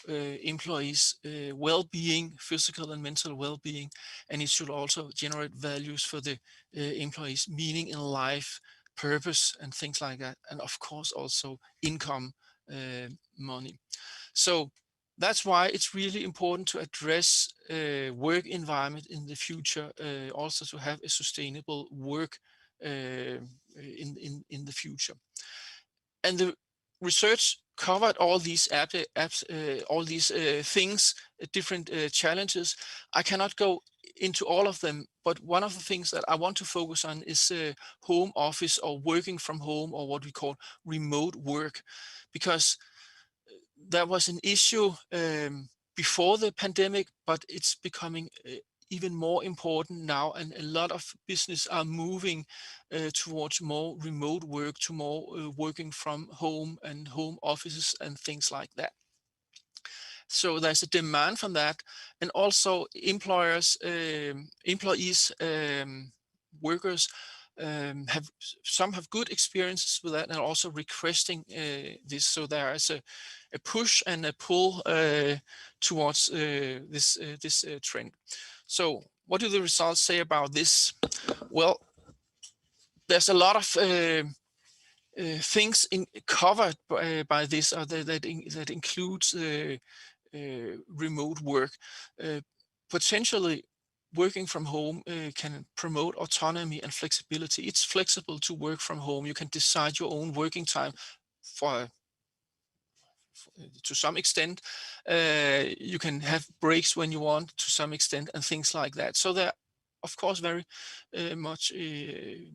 employees' well-being, physical and mental well-being, and it should also generate values for the employees, meaning in life, purpose, and things like that, and of course also income, money. So that's why it's really important to address work environment in the future, also to have a sustainable work in the future. And the research covered all these all these things, different challenges. I cannot go into all of them, but one of the things that I want to focus on is home office or working from home, or what we call remote work, because there was an issue before the pandemic, but it's becoming even more important now, and a lot of business are moving towards more remote work, to more working from home and home offices and things like that. So there's a demand from that, and also employers, employees, workers some have good experiences with that and also requesting this. So there is a push and a pull towards this trend. So what do the results say about this? Well, there's a lot of things covered by this, that includes remote work. Potentially working from home can promote autonomy and flexibility. It's flexible to work from home. You can decide your own working time to some extent. You can have breaks when you want to some extent and things like that. So there, of course, very much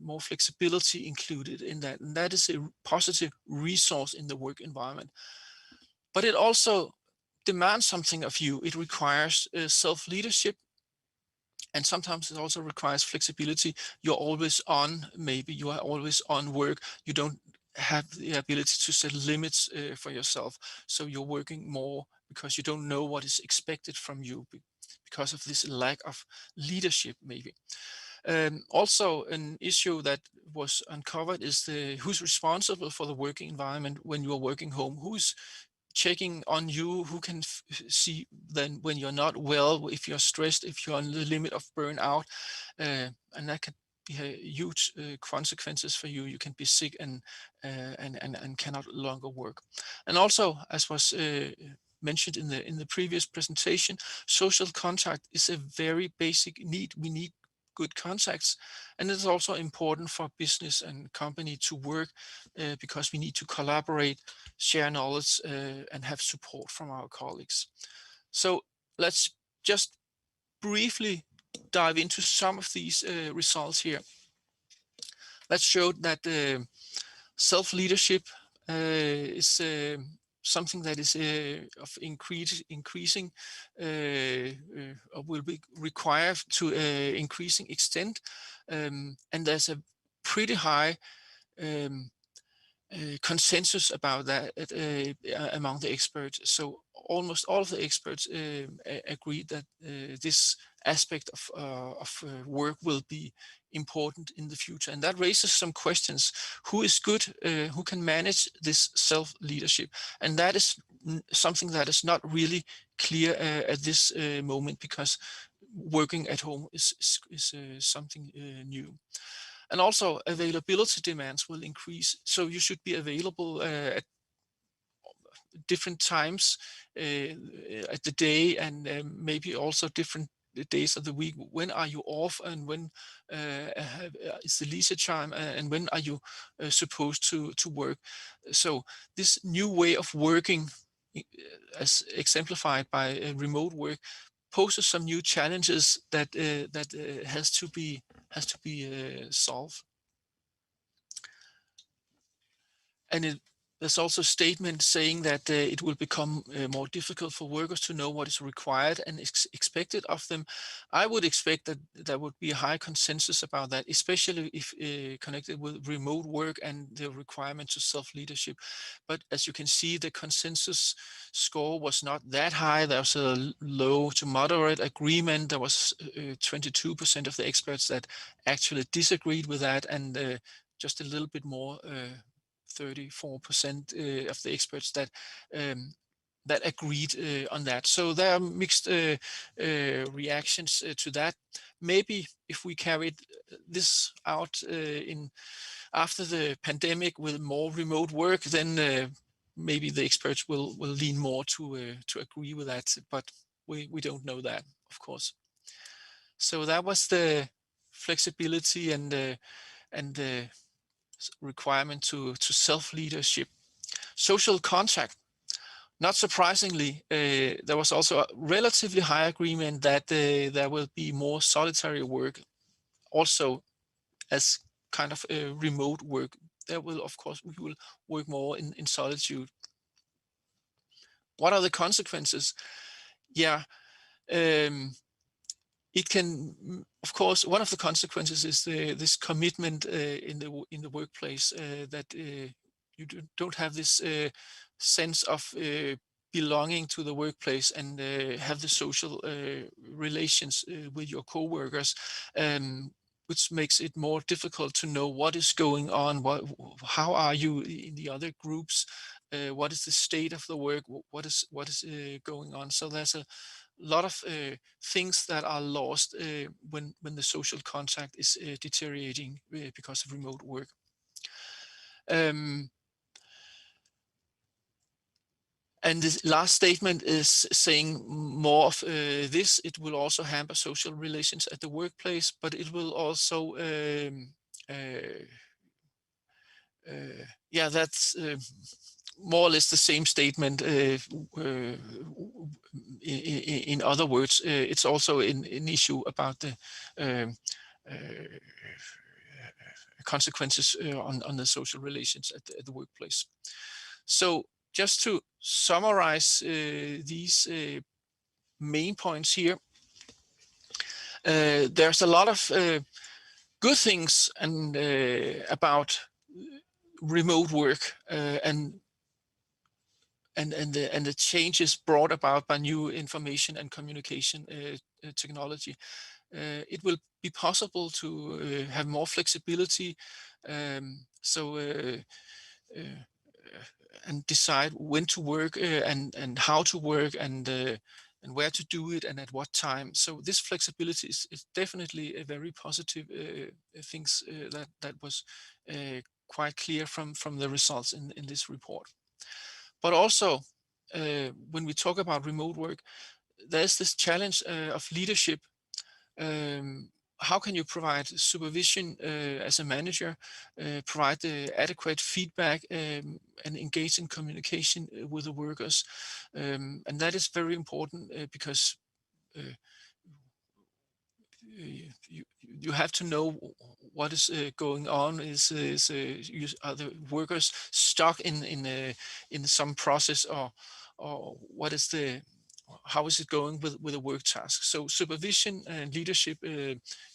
more flexibility included in that. And that is a positive resource in the work environment. But it also demands something of you. It requires self-leadership. And sometimes it also requires flexibility. You're always on, maybe you are always on work. You don't have the ability to set limits for yourself. So you're working more because you don't know what is expected from you because of this lack of leadership, maybe. Also, an issue that was uncovered is who's responsible for the working environment when you're working home. Who's checking on you? Who can see then when you're not well, if you're stressed, if you're on the limit of burnout, and that can be huge consequences for you. You can be sick and cannot longer work. And also, as was mentioned in the previous presentation, social contact is a very basic need. We need good contacts, and it's also important for business and company to work because we need to collaborate, share knowledge, and have support from our colleagues. So let's just briefly dive into some of these results here. Let's show that self-leadership is something that is of increasing or will be required to increasing extent, and there's a pretty high consensus about that among the experts. So almost all of the experts agree that this aspect of work will be important in the future, and that raises some questions. Who is good? Who can manage this self-leadership? And that is something that is not really clear at this moment, because working at home is something new. And also availability demands will increase. So you should be available at different times at the day, and maybe also different days of the week. When are you off, and when is the leisure time, and when are you supposed to work? So this new way of working, as exemplified by remote work, poses some new challenges that has to be solved. And there's also a statement saying that it will become more difficult for workers to know what is required and expected of them. I would expect that there would be a high consensus about that, especially if connected with remote work and the requirement to self-leadership. But as you can see, the consensus score was not that high. There was a low to moderate agreement. There was 22% of the experts that actually disagreed with that, and just a little bit more 34% of the experts that that agreed on that. So there are mixed reactions to that. Maybe if we carried this out in after the pandemic with more remote work, then maybe the experts will lean more to agree with that. But we don't know that, of course. So that was the flexibility and the requirement to self-leadership. Social contact. Not surprisingly, there was also a relatively high agreement that there will be more solitary work, also as kind of remote work. There will, of course, we will work more in solitude. What are the consequences? Yeah, it can, of course, one of the consequences is this commitment in the workplace, that you don't have this sense of belonging to the workplace and have the social relations with your co-workers, which makes it more difficult to know what is going on, how are you in the other groups, what is the state of the work, what is going on. So there's a lot of things that are lost when the social contact is deteriorating because of remote work. And this last statement is saying more of this. It will also hamper social relations at the workplace, but it will also, yeah, that's more or less the same statement. In other words, it's also an issue about the consequences on the social relations at the workplace. So just to summarize these main points here, there's a lot of good things and about remote work and the changes brought about by new information and communication technology. It will be possible to have more flexibility, and decide when to work and how to work and where to do it and at what time. So this flexibility is definitely a very positive things that was quite clear from the results in this report. But also, when we talk about remote work, there's this challenge of leadership. How can you provide supervision as a manager, provide the adequate feedback and engage in communication with the workers? And that is very important because you have to know what is going on. Are the workers stuck in some process, or what is how is it going with a work task? So supervision and leadership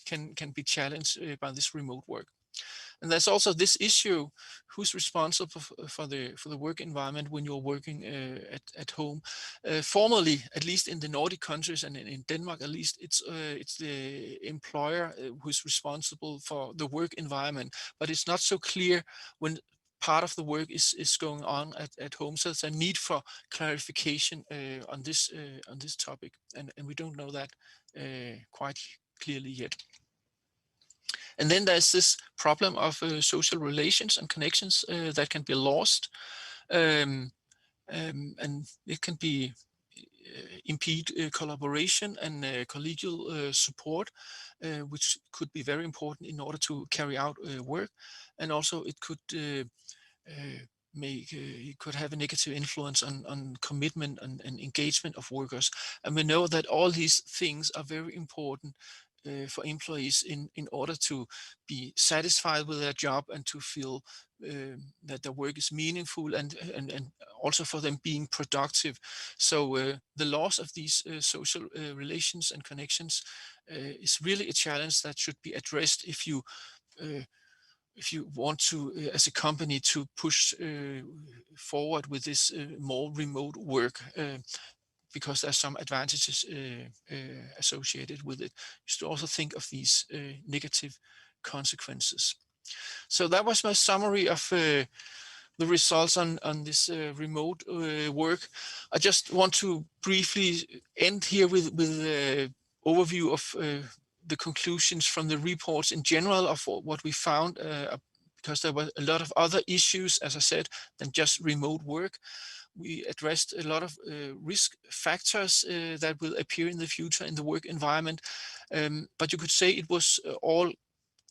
can be challenged by this remote work. And there's also this issue: who's responsible for the work environment when you're working at home? Formally, at least in the Nordic countries and in Denmark, at least, it's the employer who's responsible for the work environment. But it's not so clear when part of the work is going on at home. So there's a need for clarification on this topic, and we don't know that quite clearly yet. And then there's this problem of social relations and connections that can be lost, and it can be impede collaboration and collegial support, which could be very important in order to carry out work. And also it could it could have a negative influence on commitment and engagement of workers. And we know that all these things are very important for employees in order to be satisfied with their job and to feel that their work is meaningful, and also for them being productive. So the loss of these social relations and connections is really a challenge that should be addressed if you want to, as a company, to push forward with this more remote work, because there's some advantages associated with it. You should also think of these negative consequences. So that was my summary of the results on this remote work. I just want to briefly end here with an overview of the conclusions from the reports in general of what we found, because there were a lot of other issues, as I said, than just remote work. We addressed a lot of risk factors that will appear in the future in the work environment, but you could say it was all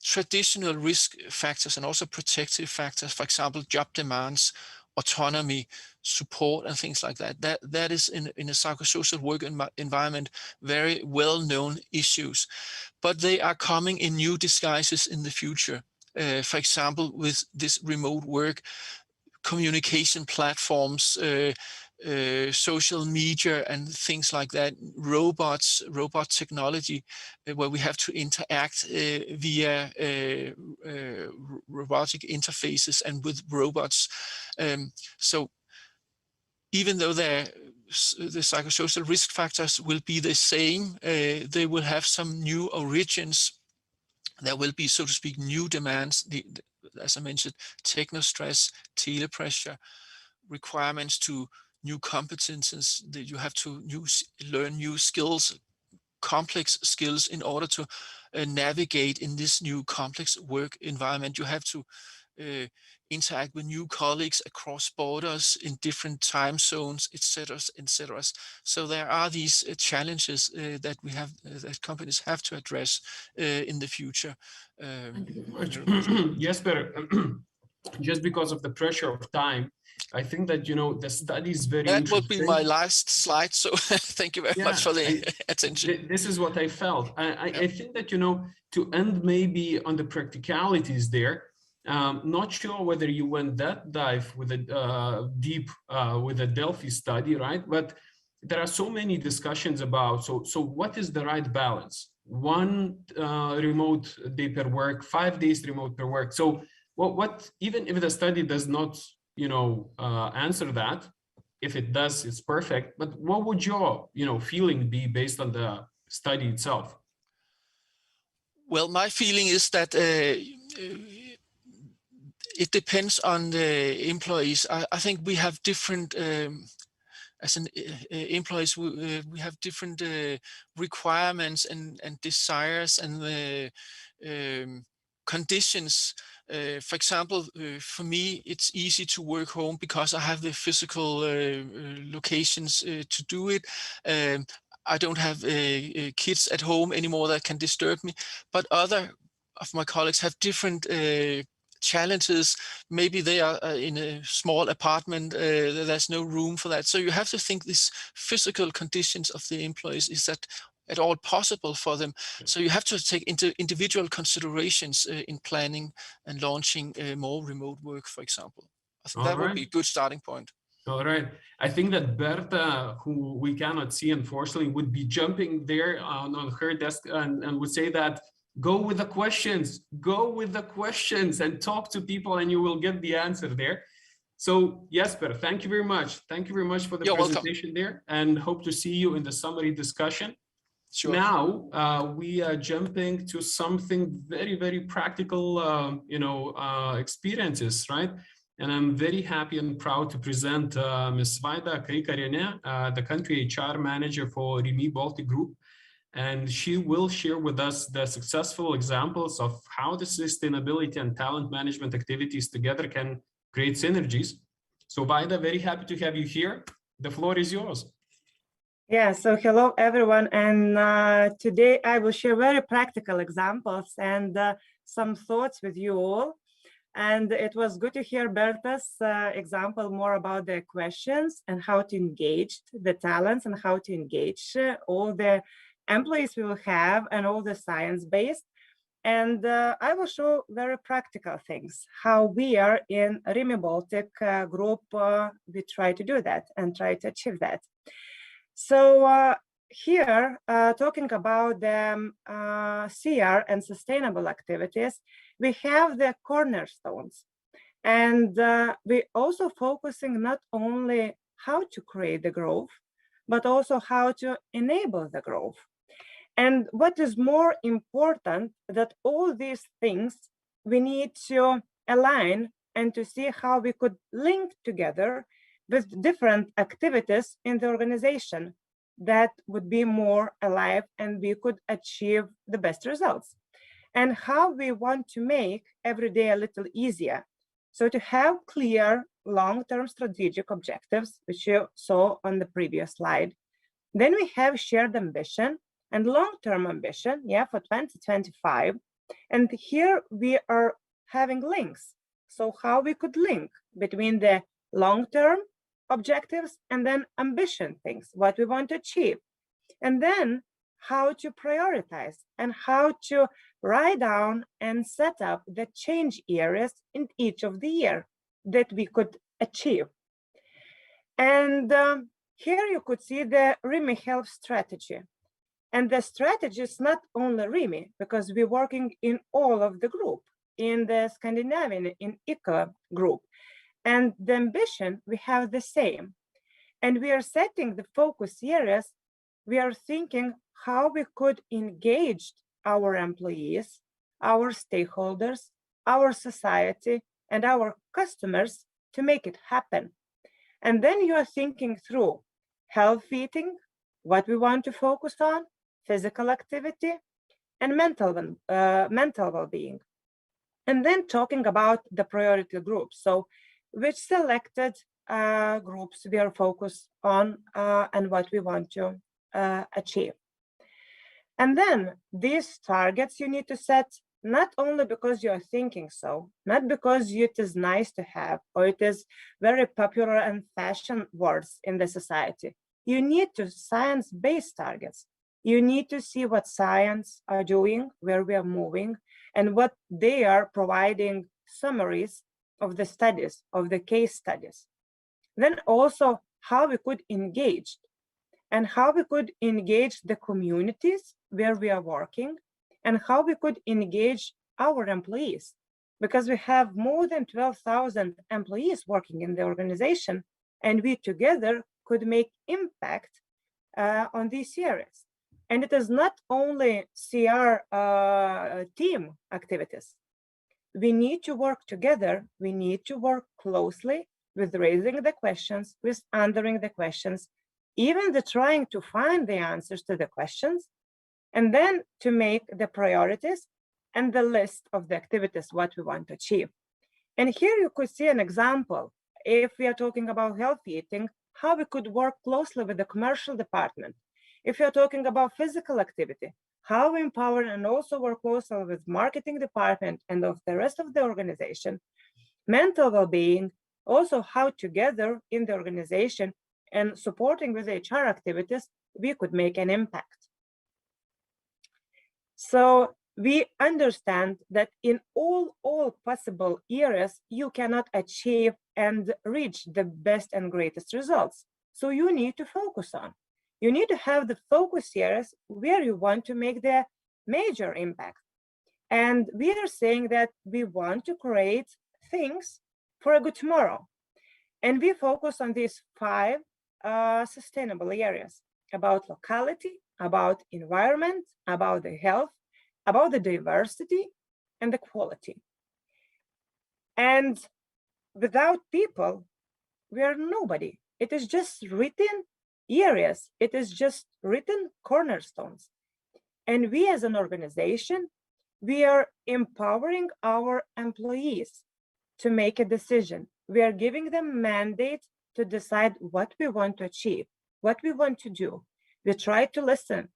traditional risk factors and also protective factors. For example, job demands, autonomy, support, and things like that. That is in a psychosocial work environment very well-known issues, but they are coming in new disguises in the future. For example, with this remote work, communication platforms, social media and things like that, robot technology, where we have to interact via robotic interfaces and with robots. So even though the psychosocial risk factors will be the same, they will have some new origins. There will be, so to speak, new demands, as I mentioned, technostress, telepressure, requirements to new competences, that you have to learn new skills, complex skills, in order to navigate in this new complex work environment. You have to interact with new colleagues across borders in different time zones, etc., etc. So there are these challenges that we have, that companies have to address in the future. Jesper, just because of the pressure of time, I think that, the study is very interesting. That will be my last slide. So thank you very much for the attention. This is what I felt. I think that, to end maybe on the practicalities there, not sure whether you went that dive with a deep with a Delphi study, right? But there are so many discussions about, so what is the right balance? 1 remote day per work, 5 days remote per work. So what even if the study does not, answer that, if it does, it's perfect. But what would your, feeling be based on the study itself? Well, my feeling is that it depends on the employees. I think we have different, as an employees, we have different requirements and desires and conditions. For example, for me, it's easy to work home because I have the physical locations to do it. I don't have kids at home anymore that can disturb me, but other of my colleagues have different challenges. Maybe they are in a small apartment, there's no room for that. So you have to think these physical conditions of the employees, is that at all possible for them. So you have to take into individual considerations in planning and launching more remote work, for example. I think that would be a good starting point. All right. I think that Berta, who we cannot see, unfortunately, would be jumping there on her desk and would say that, go with the questions, and talk to people and you will get the answer there. So Jesper, thank you very much. Thank you very much for the presentation there, and hope to see you in the summary discussion. Sure. Now we are jumping to something very, very practical, experiences, right? And I'm very happy and proud to present Ms. Vaida Kaikariene, the country HR manager for Nordic-Baltic Group. And she will share with us the successful examples of how the sustainability and talent management activities together can create synergies. So Vaida, very happy to have you here. The floor is yours. Yeah, so hello everyone. And today I will share very practical examples and some thoughts with you all. And it was good to hear Berta's example more about the questions and how to engage the talents and how to engage all the employees we will have and all the science-based. And I will show very practical things, how we are in Nordic-Baltic group, we try to do that and try to achieve that. So here, talking about the CR and sustainable activities, we have the cornerstones. And we also focusing not only how to create the growth, but also how to enable the growth. And what is more important, that all these things we need to align and to see how we could link together with different activities in the organization that would be more alive and we could achieve the best results. And how we want to make every day a little easier. So to have clear long-term strategic objectives, which you saw on the previous slide. Then we have shared ambition and long-term ambition, for 2025. And here we are having links. So how we could link between the long-term objectives and then ambition things, what we want to achieve. And then how to prioritize and how to write down and set up the change areas in each of the year that we could achieve. And here you could see the RIMI health strategy. And the strategy is not only RIMI, because we're working in all of the group, in the Scandinavian, in ICA group. And the ambition, we have the same. And we are setting the focus areas. We are thinking how we could engage our employees, our stakeholders, our society, and our customers to make it happen. And then you are thinking through health eating, what we want to focus on, physical activity, and mental well-being. And then talking about the priority groups. So which selected groups we are focused on and what we want to achieve. And then these targets you need to set not only because you are thinking so, not because it is nice to have, or it is very popular and fashion words in the society. You need to science-based targets. You need to see what science are doing, where we are moving, and what they are providing summaries of the studies, of the case studies. Then also how we could engage and how we could engage the communities where we are working and how we could engage our employees, because we have more than 12,000 employees working in the organization, and we together could make impact on these areas. And it is not only CR team activities. We need to work together. We need to work closely with raising the questions, with answering the questions, even the trying to find the answers to the questions, and then to make the priorities and the list of the activities, what we want to achieve. And here you could see an example. If we are talking about healthy eating, how we could work closely with the commercial department. If you're talking about physical activity, how we empower and also work closely with marketing department and of the rest of the organization. Mental well-being, also how together in the organization and supporting with HR activities, we could make an impact. So we understand that in all possible areas, you cannot achieve and reach the best and greatest results. So you need to focus on. You need to have the focus areas where you want to make the major impact. And we are saying that we want to create things for a good tomorrow. And we focus on these 5 sustainable areas: about locality, about environment, about the health, about the diversity, and the quality. And without people, we are nobody. It is just written areas. It is just written cornerstones. And we as an organization, we are empowering our employees to make a decision. We are giving them mandate to decide what we want to achieve, what we want to do. We try to listen,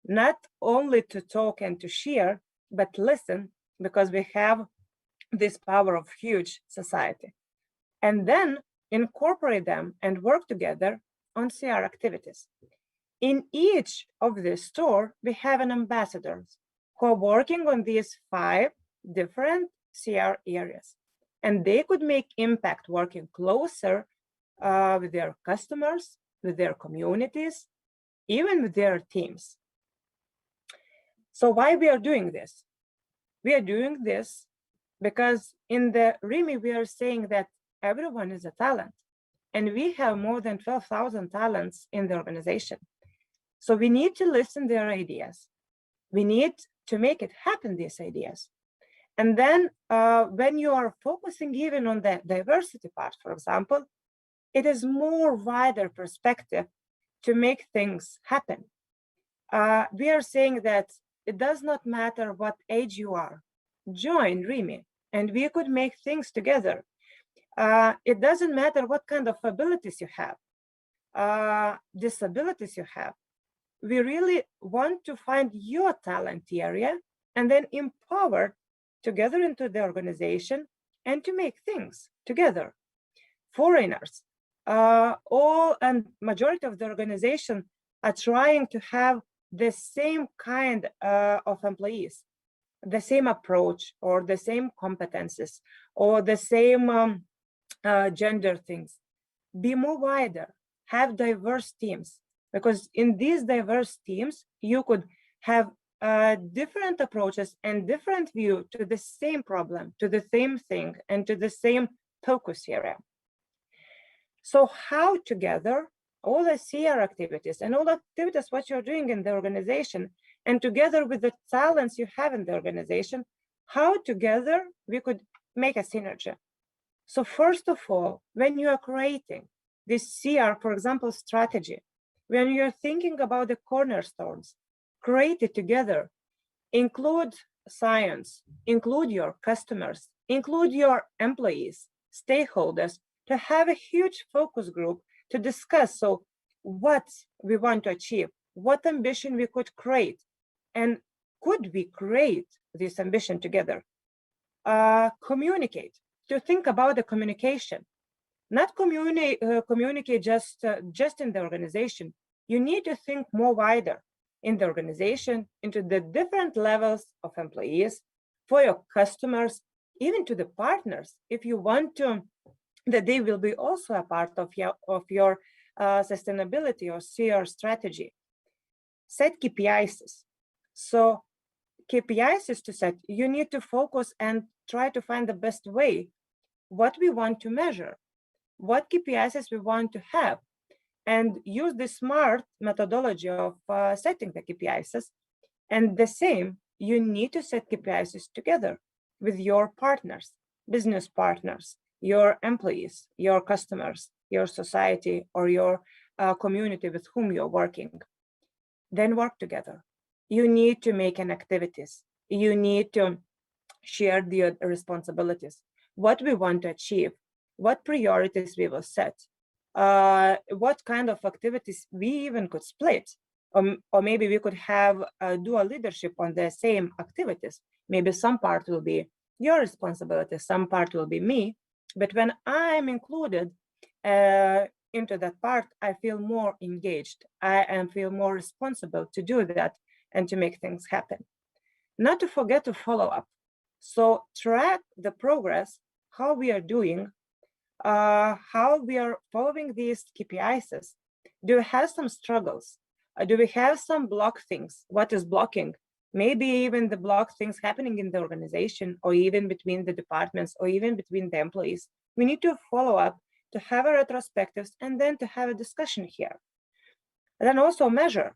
not only to talk and to share, but listen, because we have this power of huge society. And then incorporate them and work together on CR activities. In each of the store, we have an ambassadors who are working on these 5 different CR areas. And they could make impact working closer with their customers, with their communities, even with their teams. So why we are doing this? We are doing this because in the RIMI, we are saying that everyone is a talent. And we have more than 12,000 talents in the organization. So we need to listen to their ideas. We need to make it happen, these ideas. And then when you are focusing even on the diversity part, for example, it is more wider perspective to make things happen. We are saying that it does not matter what age you are. Join RIMI, and we could make things together. It doesn't matter what kind of abilities you have, disabilities you have. We really want to find your talent area and then empower together into the organization and to make things together. Foreigners, all and majority of the organization are trying to have the same kind of employees, the same approach or the same competences or the same gender things. Be more wider, have diverse teams, because in these diverse teams, you could have different approaches and different view to the same problem, to the same thing, and to the same focus area. So how together, all the CR activities and all the activities what you're doing in the organization, and together with the talents you have in the organization, how together we could make a synergy. So first of all, when you are creating this CR, for example, strategy, when you're thinking about the cornerstones, create it together, include science, include your customers, include your employees, stakeholders, to have a huge focus group to discuss so what we want to achieve, what ambition we could create, and could we create this ambition together? Communicate, to think about the communication, not communicate just in the organization. You need to think more wider in the organization, into the different levels of employees, for your customers, even to the partners, if you want to, that they will be also a part of your sustainability or CR strategy. Set KPIs. So KPIs is to set, you need to focus and try to find the best way, what we want to measure, what KPIs we want to have, and use the SMART methodology of setting the KPIs. And the same, you need to set KPIs together with your partners, business partners, your employees, your customers, your society, or your community with whom you're working. Then work together. You need to make an activities. You need to share the responsibilities, what we want to achieve, what priorities we will set, what kind of activities we even could split, or maybe we could have dual leadership on the same activities. Maybe some part will be your responsibility, some part will be me, but when I'm included into that part, I feel more engaged. I feel more responsible to do that and to make things happen. not to forget to follow up. So track the progress, how we are doing, how we are following these KPIs. Do we have some struggles? Do we have some block things? What is blocking? Maybe even the block things happening in the organization, or even between the departments, or even between the employees. We need to follow up, to have a retrospectives, and then to have a discussion here. And then also measure.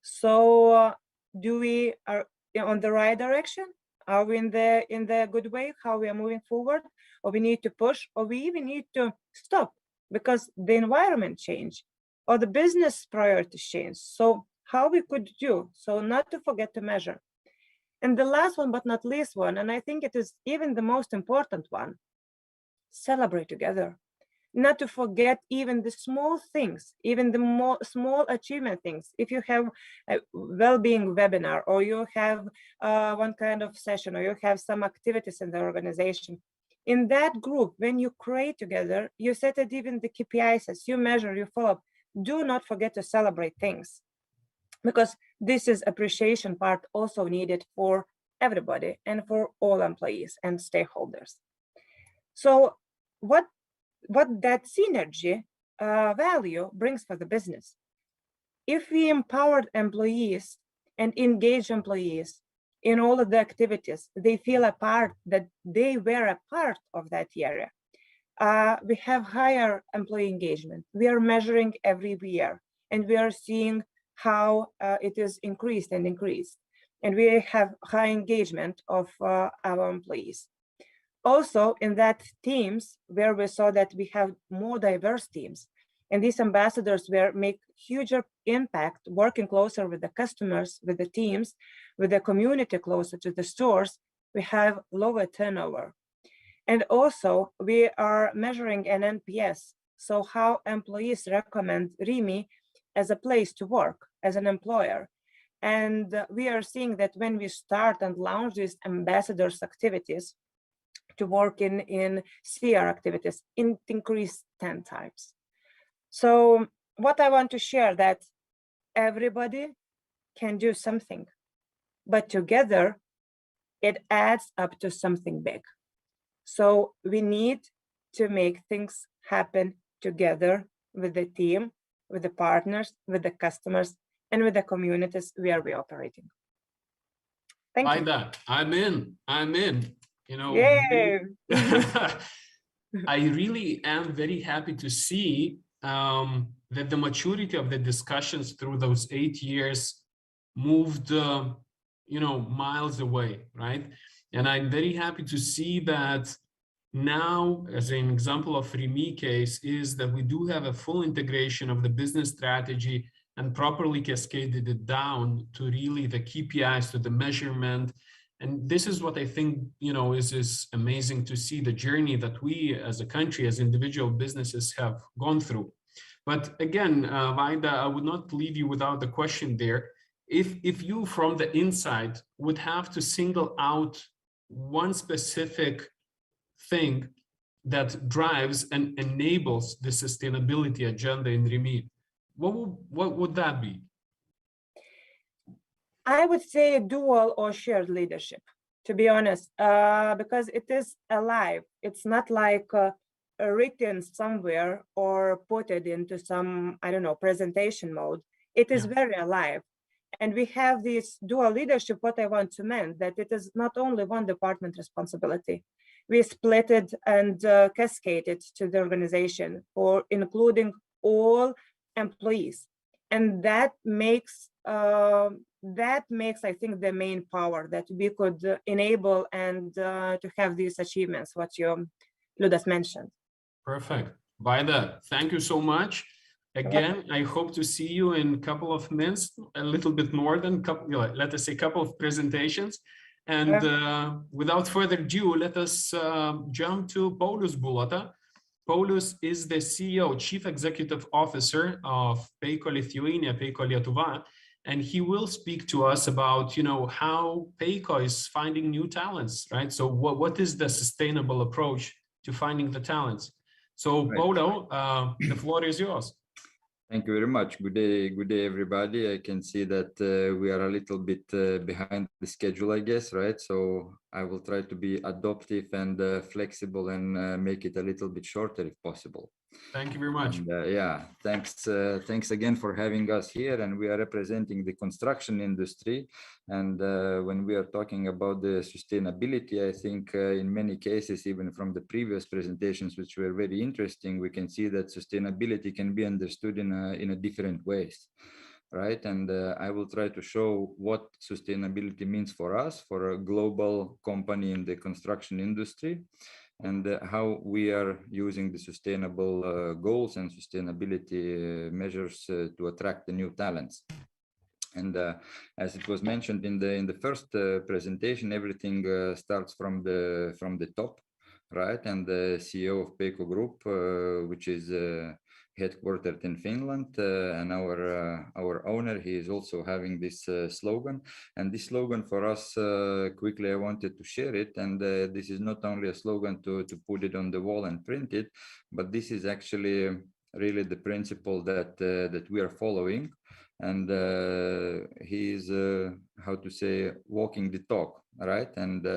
So do we are on the right direction? Are we in the good way, how we are moving forward? Or we need to push, or we even need to stop because the environment change or the business priorities change. So how we could do, so not to forget to measure. And the last one, but not least one, and I think it is even the most important one, celebrate together. Not to forget even the small things, even the small achievement things. If you have a well-being webinar, or you have one kind of session, or you have some activities in the organization, in that group, when you create together, you set it even the KPIs, you measure, you follow up. Do not forget to celebrate things, because this is appreciation part also needed for everybody and for all employees and stakeholders. So what that synergy value brings for the business. If we empower employees and engage employees in all of the activities, they feel a part, that they were a part of that area. We have higher employee engagement. We are measuring every year, and we are seeing how it is increased and increased. And we have high engagement of our employees. Also, in that teams where we saw that we have more diverse teams, and these ambassadors will make huge impact working closer with the customers, with the teams, with the community closer to the stores, we have lower turnover. And also we are measuring an NPS, so how employees recommend RIMI as a place to work, as an employer. And we are seeing that when we start and launch these ambassadors activities, to work in CR activities, it increased 10 times. So what I want to share, that everybody can do something, but together it adds up to something big. So we need to make things happen together with the team, with the partners, with the customers, and with the communities where we're operating. Thank you. That I'm in. You know, Yay. I really am very happy to see that the maturity of the discussions through those 8 years moved, you know, miles away, right? And I'm very happy to see that now, as an example of RIMI case, is that we do have a full integration of the business strategy and properly cascaded it down to really the KPIs, to the measurement. And this is what I think, you know, is amazing to see the journey that we as a country, as individual businesses have gone through. But again, Vaida, I would not leave you without the question there. If you from the inside would have to single out one specific thing that drives and enables the sustainability agenda in RIMI, what would that be? I would say dual or shared leadership, to be honest, because it is alive. It's not like written somewhere or put it into some, I don't know, presentation mode. It is very alive. And we have this dual leadership. What I want to mean, that it is not only one department responsibility. We split it and cascaded to the organization, for including all employees. And that makes, I think, the main power that we could enable and to have these achievements, what you, Liudas, mentioned. Perfect. Vaida, thank you so much. Again, I hope to see you in a couple of minutes, a little bit more than, let us say, a couple of presentations. And without further ado, let us jump to Paulius Bulota. Paulius is the CEO, Chief Executive Officer of PayCo Lithuania, PayCo Lietuva, and he will speak to us about, you know, how PayCo is finding new talents, right? So what is the sustainable approach to finding the talents? So Paulo, the floor is yours. Thank you very much. Good day, everybody. I can see that we are a little bit behind the schedule, I guess, right? So I will try to be adaptive and flexible and make it a little bit shorter if possible. Thank you very much. And, yeah, thanks again for having us here. And we are representing the construction industry. And when we are talking about the sustainability, I think in many cases, even from the previous presentations, which were very interesting, we can see that sustainability can be understood in a different ways, right? And I will try to show what sustainability means for us, for a global company in the construction industry, and how we are using the sustainable goals and sustainability measures to attract the new talents. And as it was mentioned in the first presentation, everything starts from the top, right? And the CEO of Peiko Group, which is headquartered in Finland, and our owner, he is also having this slogan. And this slogan for us, quickly I wanted to share it. And this is not only a slogan to put it on the wall and print it, but this is actually really the principle that we are following. And he is, how to say, walking the talk, right? And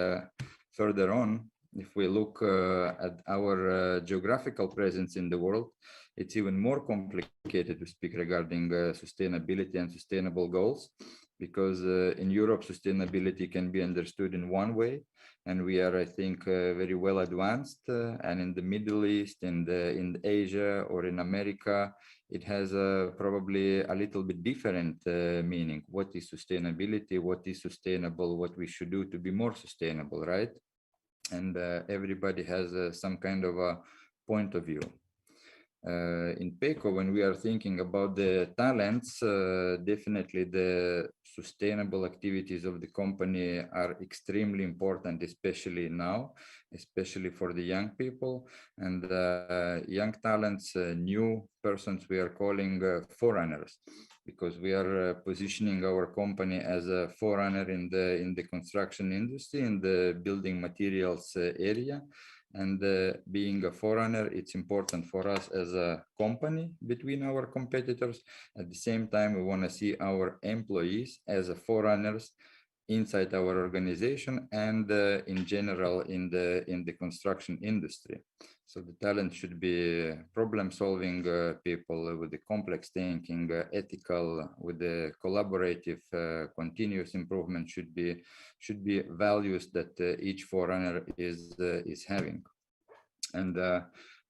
further on, if we look at our geographical presence in the world, it's even more complicated to speak regarding sustainability and sustainable goals, because in Europe, sustainability can be understood in one way, and we are, I think, very well advanced. And in the Middle East, in Asia, or in America, it has probably a little bit different meaning. What is sustainability? What is sustainable? What we should do to be more sustainable, right? And everybody has some kind of a point of view. In Peiko, when we are thinking about the talents, definitely the sustainable activities of the company are extremely important, especially now, especially for the young people and young talents, new persons we are calling forerunners, because we are positioning our company as a forerunner in the construction industry, in the building materials area. And being a forerunner, it's important for us as a company between our competitors. At the same time, we want to see our employees as a forerunners inside our organization and in general in the construction industry. So the talent should be problem-solving people with the complex thinking, ethical, with the collaborative, continuous improvement should be values that each forerunner is having. And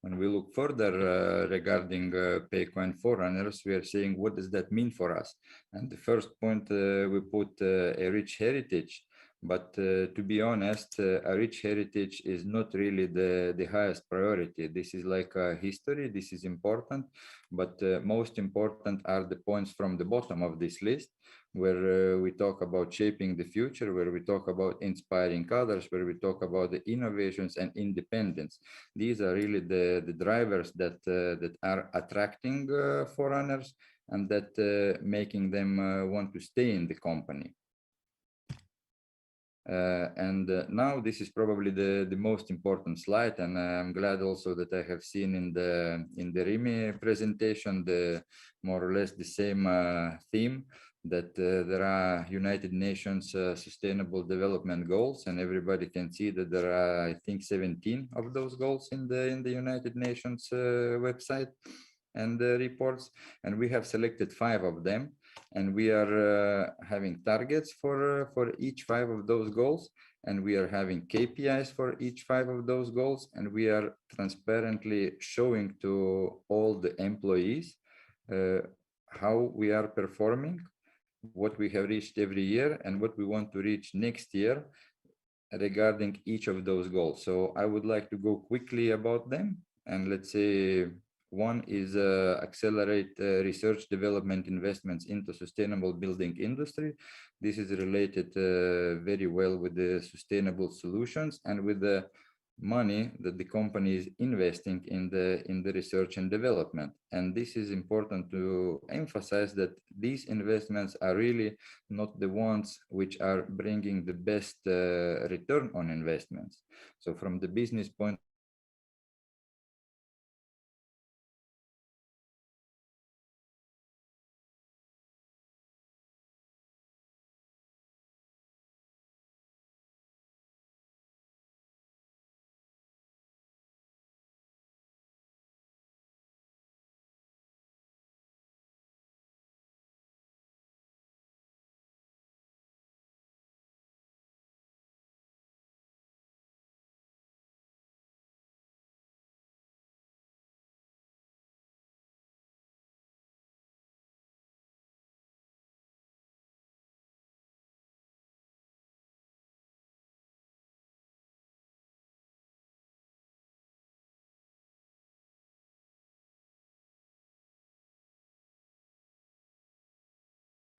when we look further regarding Peiko and forerunners, we are saying, what does that mean for us? And the first point, we put a rich heritage. But to be honest, a rich heritage is not really the highest priority. This is like a history, this is important, but most important are the points from the bottom of this list, where we talk about shaping the future, where we talk about inspiring others, where we talk about the innovations and independence. These are really the drivers that are attracting forerunners and that making them want to stay in the company. And now this is probably the most important slide, and I'm glad also that I have seen in the Rimi presentation the more or less the same theme, that there are United Nations Sustainable Development Goals, and everybody can see that there are, I think, 17 of those goals in the United Nations website and reports, and we have selected 5 of them. And we are having targets for each 5 of those goals, and we are having KPIs for each 5 of those goals, and we are transparently showing to all the employees how we are performing, what we have reached every year, and what we want to reach next year regarding each of those goals. So I would like to go quickly about them, and let's say one is accelerate research development investments into sustainable building industry. This is related very well with the sustainable solutions and with the money that the company is investing in the research and development. And this is important to emphasize, that these investments are really not the ones which are bringing the best return on investments. So from the business point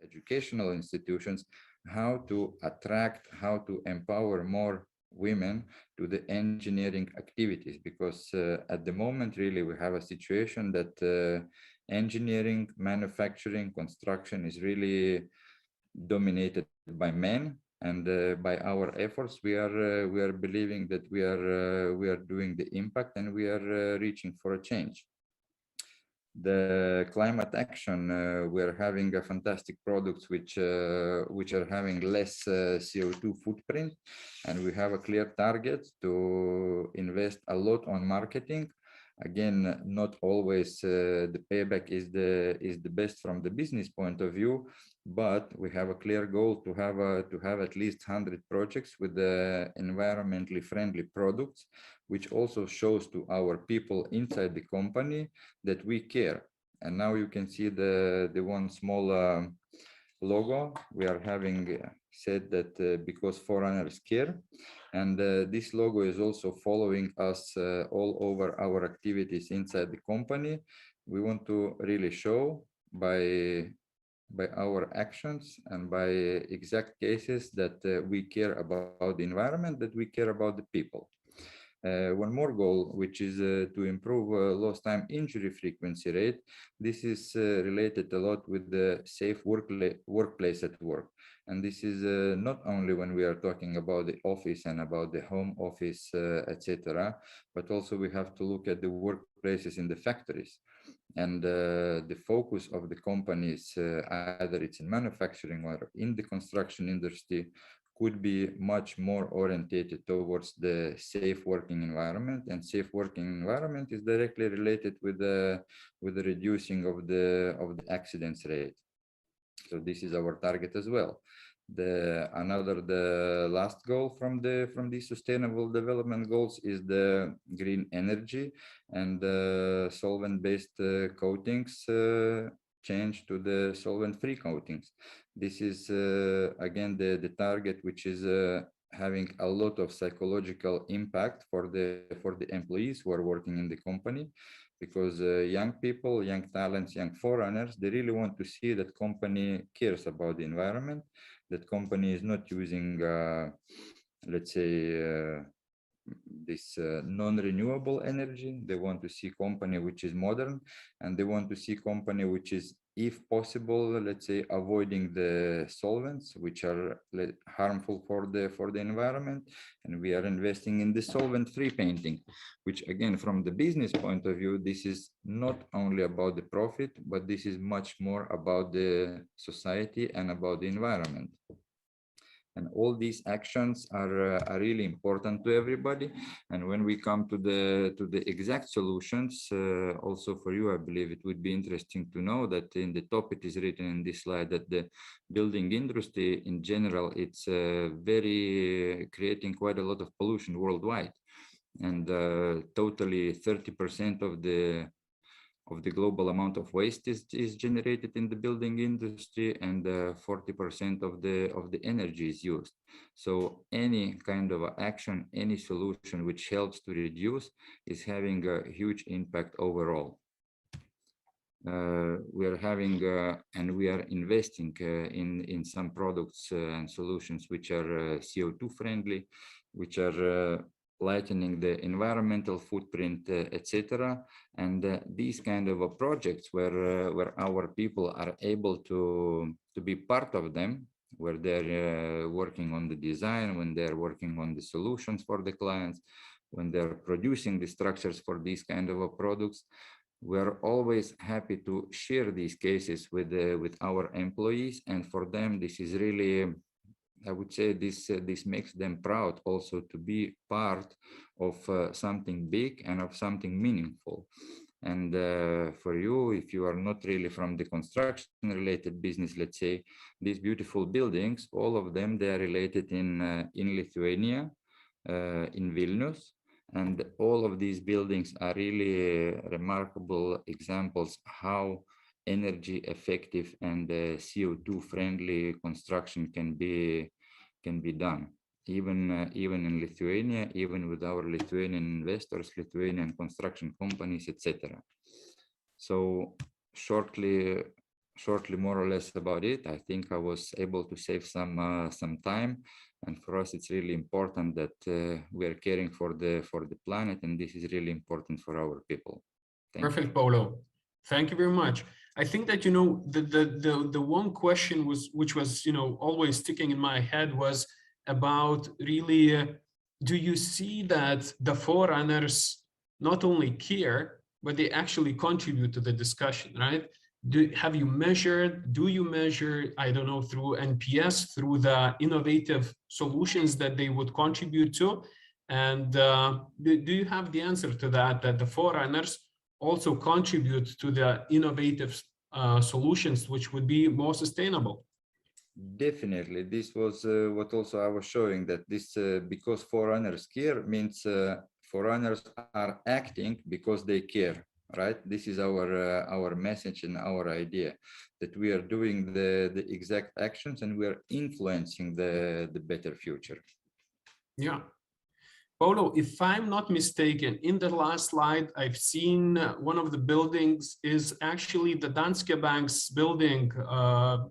educational institutions, how to attract, how to empower more women to the engineering activities, because at the moment really we have a situation that engineering, manufacturing, construction is really dominated by men, and by our efforts we are believing that we are doing the impact, and we are reaching for a change. The climate action, we're having a fantastic products which are having less CO2 footprint, and we have a clear target to invest a lot on marketing. Again, not always the payback is the best from the business point of view, but we have a clear goal to have at least 100 projects with the environmentally friendly products, which also shows to our people inside the company that we care. And now you can see the one small logo. We are having said that because foreigners care, and this logo is also following us all over our activities inside the company. We want to really show by our actions and by exact cases that we care about the environment, that we care about the people. One more goal, which is to improve lost time injury frequency rate. This is related a lot with the safe workplace at work. And this is not only when we are talking about the office and about the home office, etc., but also we have to look at the workplaces in the factories. And the focus of the companies, either it's in manufacturing or in the construction industry, could be much more orientated towards the safe working environment, and safe working environment is directly related with the reducing of the accidents rate. So this is our target as well. The last goal from these sustainable development goals is the green energy, and solvent-based coatings change to the solvent-free coatings. This is again the target, which is having a lot of psychological impact for the employees who are working in the company, because young people, young talents, young foreigners, they really want to see that company cares about the environment, that company is not using let's say this non-renewable energy. They want to see company which is modern, and they want to see company which is, if possible, let's say, avoiding the solvents which are harmful for the environment. And we are investing in the solvent-free painting, which again, from the business point of view, this is not only about the profit, but this is much more about the society and about the environment. And all these actions are really important to everybody. And when we come to the exact solutions, also for you, I believe it would be interesting to know that in the top it is written in this slide that the building industry in general, it's very creating quite a lot of pollution worldwide. And totally 30% of the global amount of waste is generated in the building industry, and 40% of the energy is used. So any kind of action, any solution which helps to reduce is having a huge impact overall. We are having and we are investing in some products and solutions which are CO2 friendly, which are lightening the environmental footprint, etc. And these kind of projects where our people are able to be part of them, where they're working on the design, when they're working on the solutions for the clients, when they're producing the structures for these kind of products, we're always happy to share these cases with our employees. And for them, this is really, I would say, this makes them proud also to be part of something big and of something meaningful. And for you, if you are not really from the construction related business, let's say, these beautiful buildings, all of them, they are related in Lithuania, in Vilnius. And all of these buildings are really remarkable examples how energy effective and CO2 friendly construction can be done, even in Lithuania, even with our Lithuanian investors, Lithuanian construction companies, etc. So shortly, shortly more or less about it. I think I was able to save some time, and for us it's really important that we are caring for the planet, and this is really important for our people. Perfect, Paulo. Thank you very much. I think that, you know, the one question which was, you know, always sticking in my head was about really, do you see that the forerunners not only care, but they actually contribute to the discussion, right? Have you measured, do you measure, I don't know, through NPS, through the innovative solutions that they would contribute to? And do you have the answer to that the forerunners also contribute to the innovative solutions which would be more sustainable? Definitely, this was what also I was showing, that this because forerunners care means forerunners are acting because they care, right? This is our message and our idea, that we are doing the exact actions and we are influencing the better future. Yeah. Paulo, if I'm not mistaken, in the last slide, I've seen one of the buildings is actually the Danske Bank's building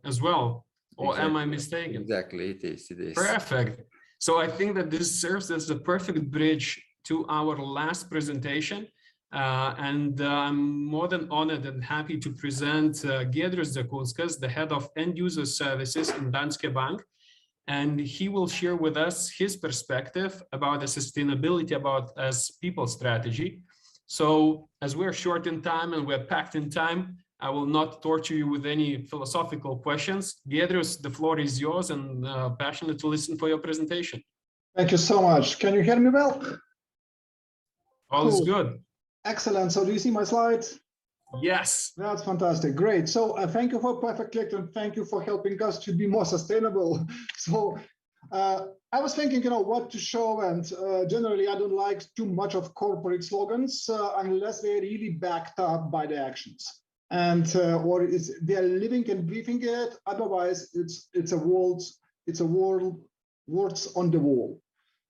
as well. Or Exactly. am I mistaken? Exactly, it is. Perfect. So I think that this serves as the perfect bridge to our last presentation. And I'm more than honored and happy to present Giedrius Zakunskas, the head of end user services in Danske Bank. And he will share with us his perspective about the sustainability as people strategy. So as we're short in time and we're packed in time, I will not torture you with any philosophical questions. Giedrius, the floor is yours, and passionate to listen for your presentation. Thank you so much. Can you hear me well? All is good. Excellent. So do you see my slides? Yes. That's fantastic. Great. So thank you for Perfect Click, and thank you for helping us to be more sustainable. So I was thinking, you know, what to show, and generally I don't like too much of corporate slogans unless they're really backed up by the actions, and or they're living and breathing it. Otherwise, it's a words on the wall.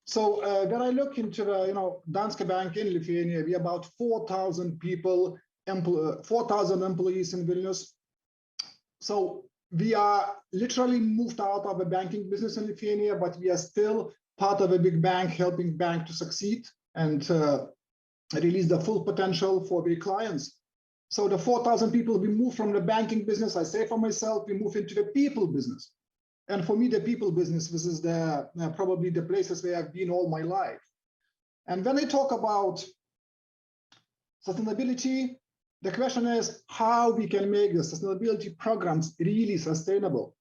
So when I look into the, you know, Danske Bank in Lithuania, we have about 4,000 people. 4,000 employees in Vilnius. So we are literally moved out of the banking business in Lithuania, but we are still part of a big bank, helping bank to succeed and release the full potential for their clients. So the 4,000 people, we move from the banking business, I say for myself, we move into the people business. And for me, the people business, this is the probably the places where I've been all my life. And when I talk about sustainability, the question is how we can make the sustainability programs really sustainable.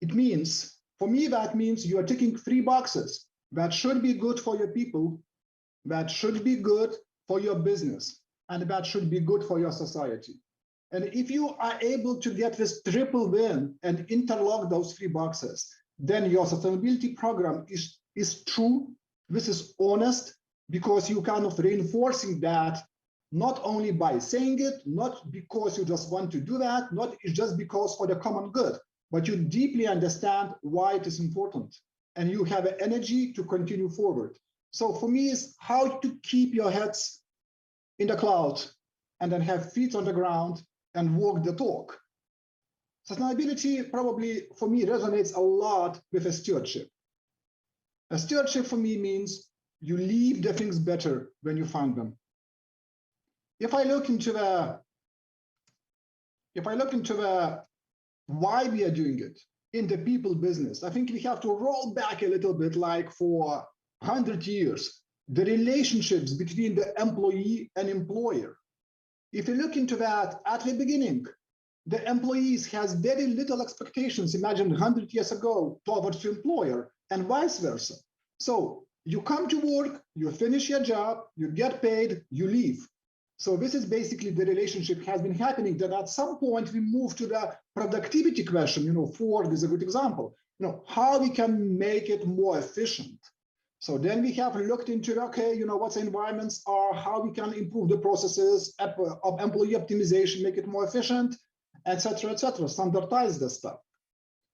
It means, for me, that means you are ticking 3 boxes that should be good for your people, that should be good for your business, and that should be good for your society. And if you are able to get this triple win and interlock those 3 boxes, then your sustainability program is true, this is honest, because you kind of reinforcing that not only by saying it, not because you just want to do that, not just because for the common good, but you deeply understand why it is important and you have the energy to continue forward. So for me, it's how to keep your heads in the cloud and then have feet on the ground and walk the talk. Sustainability probably for me resonates a lot with a stewardship. A stewardship for me means you leave the things better when you find them. If I look into the why we are doing it in the people business, I think we have to roll back a little bit, like for 100 years, the relationships between the employee and employer. If you look into that at the beginning, the employees has very little expectations, imagine 100 years ago, towards the employer, and vice versa. So you come to work, you finish your job, you get paid, you leave. So this is basically the relationship has been happening, that at some point we move to the productivity question. You know, Ford is a good example. You know, how we can make it more efficient. So then we have looked into, okay, you know, what the environments are, how we can improve the processes of employee optimization, make it more efficient, etc., standardize the stuff.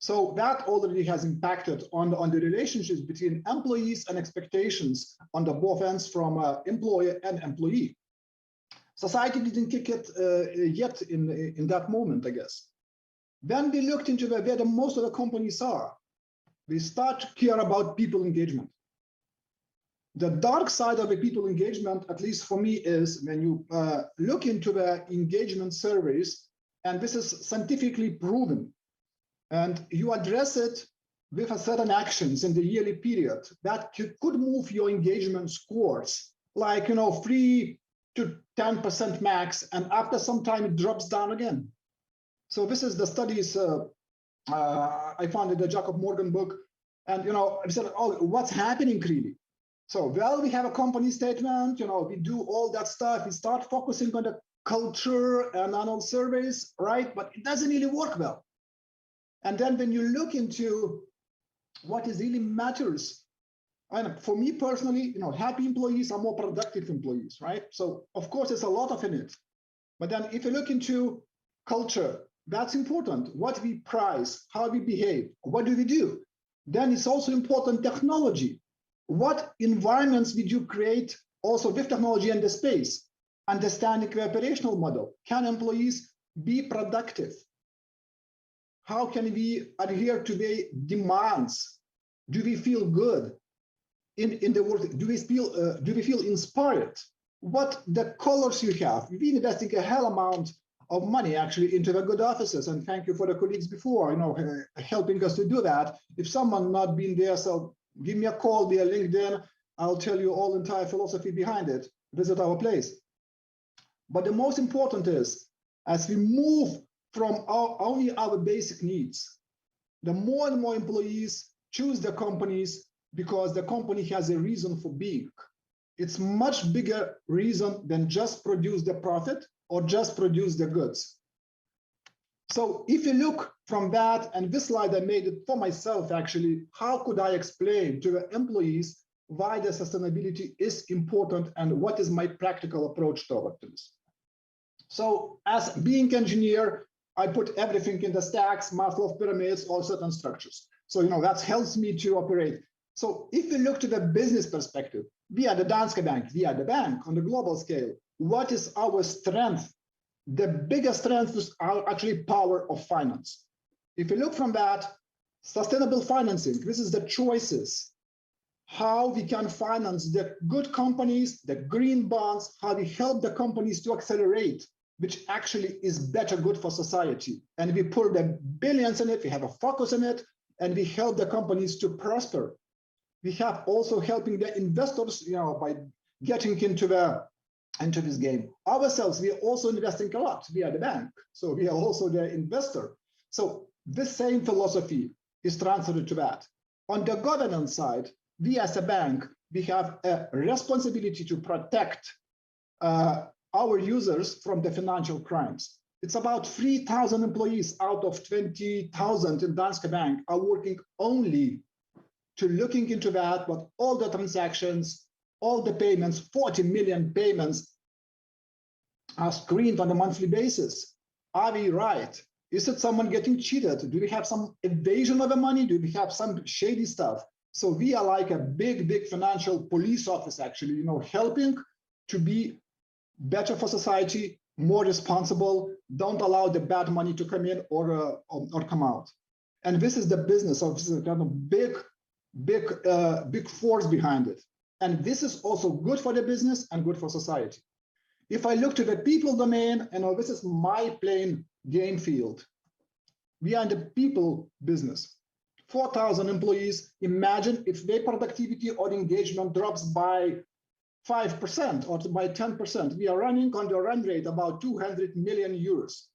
So that already has impacted on the relationships between employees and expectations on the both ends from employer and employee. Society didn't kick it yet in that moment, I guess. Then we looked into where the most of the companies are. We start to care about people engagement. The dark side of the people engagement, at least for me, is when you look into the engagement surveys, and this is scientifically proven, and you address it with a certain actions in the yearly period that could move your engagement scores, like 3 to 10% max, and after some time it drops down again. So this is the studies I found in the Jacob Morgan book, and I said, oh, what's happening really? So, well, we have a company statement, we do all that stuff, we start focusing on the culture and annual surveys, right? But it doesn't really work well. And then when you look into what is really matters, and for me personally, happy employees are more productive employees, right? So of course, there's a lot of in it. But then if you look into culture, that's important. What we price, how we behave, what do we do? Then it's also important technology. What environments did you create also with technology and the space? Understanding the operational model. Can employees be productive? How can we adhere to the demands? Do we feel good in the work? Do we feel inspired? What the colors you have? We're investing a hell amount of money actually into the good offices, and thank you for the colleagues before, helping us to do that. If someone not been there, so give me a call via LinkedIn. I'll tell you all the entire philosophy behind it. Visit our place. But the most important is, as we move from only our basic needs, the more and more employees choose the companies because the company has a reason for being. It's much bigger reason than just produce the profit or just produce the goods. So if you look from that, and this slide I made it for myself actually, how could I explain to the employees why the sustainability is important and what is my practical approach toward this? So as being engineer, I put everything in the stacks, Maslow pyramids, all certain structures. So that helps me to operate. So if you look to the business perspective, we are the Danske Bank, we are the bank on the global scale. What is our strength? The biggest strength is actually power of finance. If you look from that, sustainable financing, this is the choices. How we can finance the good companies, the green bonds, how we help the companies to accelerate, which actually is better good for society. And we put the billions in it, we have a focus on it, and we help the companies to prosper. We have also helping the investors, by getting into this game. Ourselves, we are also investing a lot. We are the bank, so we are also the investor. So this same philosophy is transferred to that. On the governance side, we as a bank, we have a responsibility to protect our users from the financial crimes. It's about 3,000 employees out of 20,000 in Danske Bank are working only to looking into that, but all the transactions, all the payments, 40 million payments are screened on a monthly basis. Are we right? Is it someone getting cheated? Do we have some evasion of the money? Do we have some shady stuff? So we are like a big financial police office, actually, helping to be better for society, more responsible, don't allow the bad money to come in or come out. And this is the business of, this is a kind of big force behind it. And this is also good for the business and good for society. If I look to the people domain, this is my plain game field. We are in the people business. 4,000 employees. Imagine if their productivity or engagement drops by 5% or by 10%. We are running on the run rate about 200 million euros.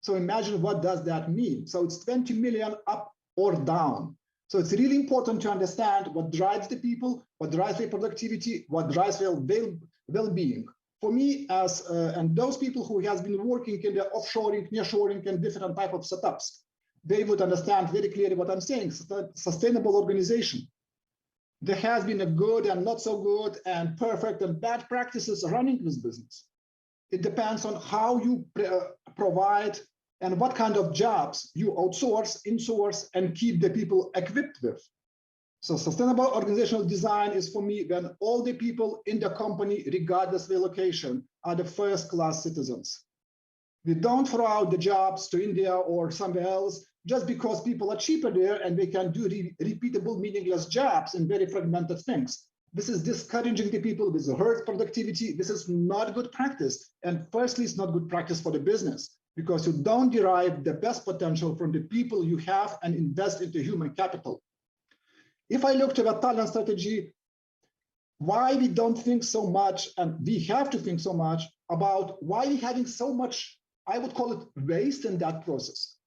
So imagine what does that mean? So it's 20 million up or down. So it's really important to understand what drives the people, what drives their productivity, what drives their well-being. For me, and those people who has been working in the offshoring, nearshoring, and different type of setups, they would understand very clearly what I'm saying. Sustainable organization. There has been a good and not so good and perfect and bad practices running this business. It depends on how you provide and what kind of jobs you outsource, insource, and keep the people equipped with. So sustainable organizational design is for me when all the people in the company, regardless of their location, are the first-class citizens. We don't throw out the jobs to India or somewhere else just because people are cheaper there and they can do repeatable, meaningless jobs and very fragmented things. This is discouraging the people. This hurts productivity. This is not good practice. And firstly, it's not good practice for the business because you don't derive the best potential from the people you have and invest into human capital. If I look to the talent strategy, why we don't think so much, and we have to think so much about why we're having so much, I would call it waste in that process.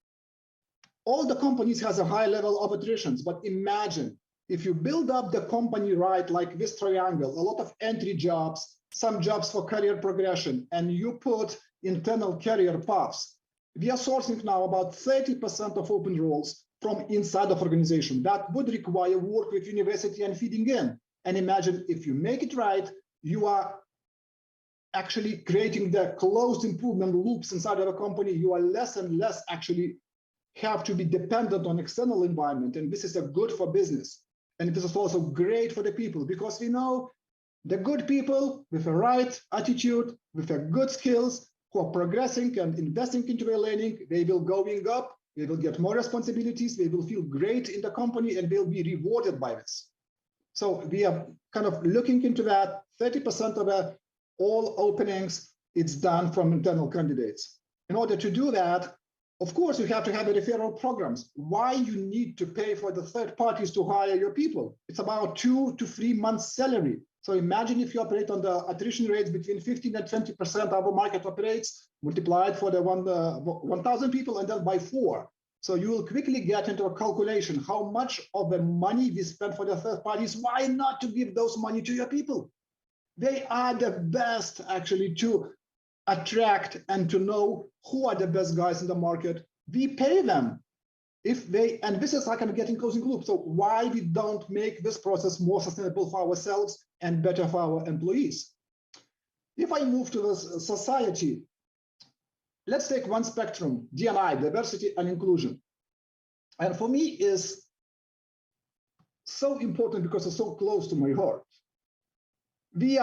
All the companies has a high level of attrition, but imagine if you build up the company right, like this triangle, a lot of entry jobs, some jobs for career progression, and you put internal career paths. We are sourcing now about 30% of open roles from inside of organization. That would require work with university and feeding in. And imagine if you make it right, you are actually creating the closed improvement loops inside of a company. You are less and less actually have to be dependent on external environment. And this is a good for business. And this is also great for the people because we know the good people with a right attitude, with a good skills, who are progressing and investing into their learning, they will going up, they will get more responsibilities, they will feel great in the company and they'll be rewarded by this. So we are kind of looking into that. 30% of all openings, it's done from internal candidates. In order to do that, of course, you have to have a referral programs. Why you need to pay for the third parties to hire your people? It's about 2 to 3 months salary. So imagine if you operate on the attrition rates between 15 and 20% our market operates, multiplied for the 1,000 people and then by 4. So you will quickly get into a calculation how much of the money we spend for the third parties. Why not to give those money to your people? They are the best actually to attract and to know who are the best guys in the market. We pay them if they, and this is like I'm getting closing loop. So why we don't make this process more sustainable for ourselves and better for our employees? If I move to the society, let's take one spectrum, D&I, diversity and inclusion. And for me is so important because it's so close to my heart. We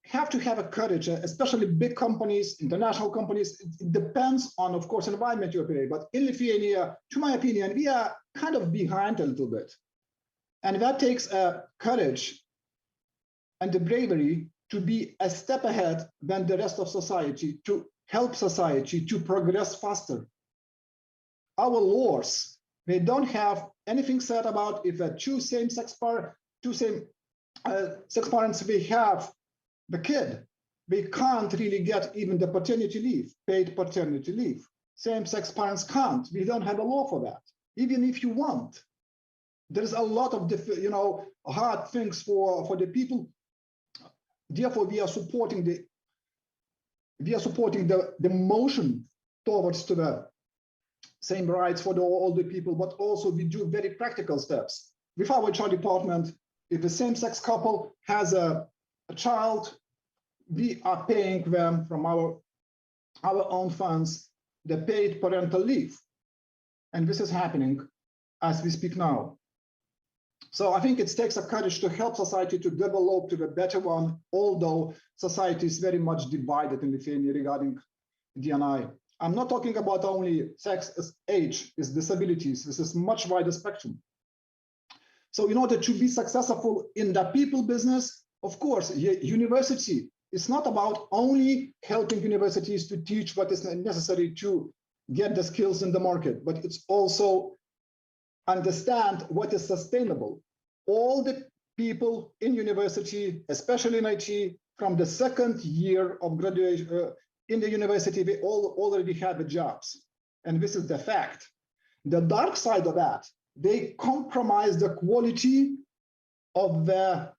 have to have a courage, especially big companies, international companies. It depends on, of course, environment you operate. But in Lithuania, to my opinion, we are kind of behind a little bit. And that takes courage and the bravery to be a step ahead than the rest of society, to help society to progress faster. Our laws, they don't have anything said about if two same-sex parents, we have the kid, they can't really get even the paternity leave, paid paternity leave. Same-sex parents can't. We don't have a law for that. Even if you want, there's a lot of hard things for the people. Therefore, we are supporting the motion towards to the same rights for all the people, but also we do very practical steps. With our HR department, if the same-sex couple has a child, we are paying them from our own funds the paid parental leave. And this is happening as we speak now. So I think it takes a courage to help society to develop to the better one, although society is very much divided in Lithuania regarding D&I. I'm not talking about only sex, age, is disabilities. This is much wider spectrum. So in order to be successful in the people business, of course, university, it's not about only helping universities to teach what is necessary to get the skills in the market, but it's also understand what is sustainable. All the people in university, especially in IT, from the second year of graduation in the university, they all already have jobs. And this is the fact. The dark side of that, they compromise the quality of the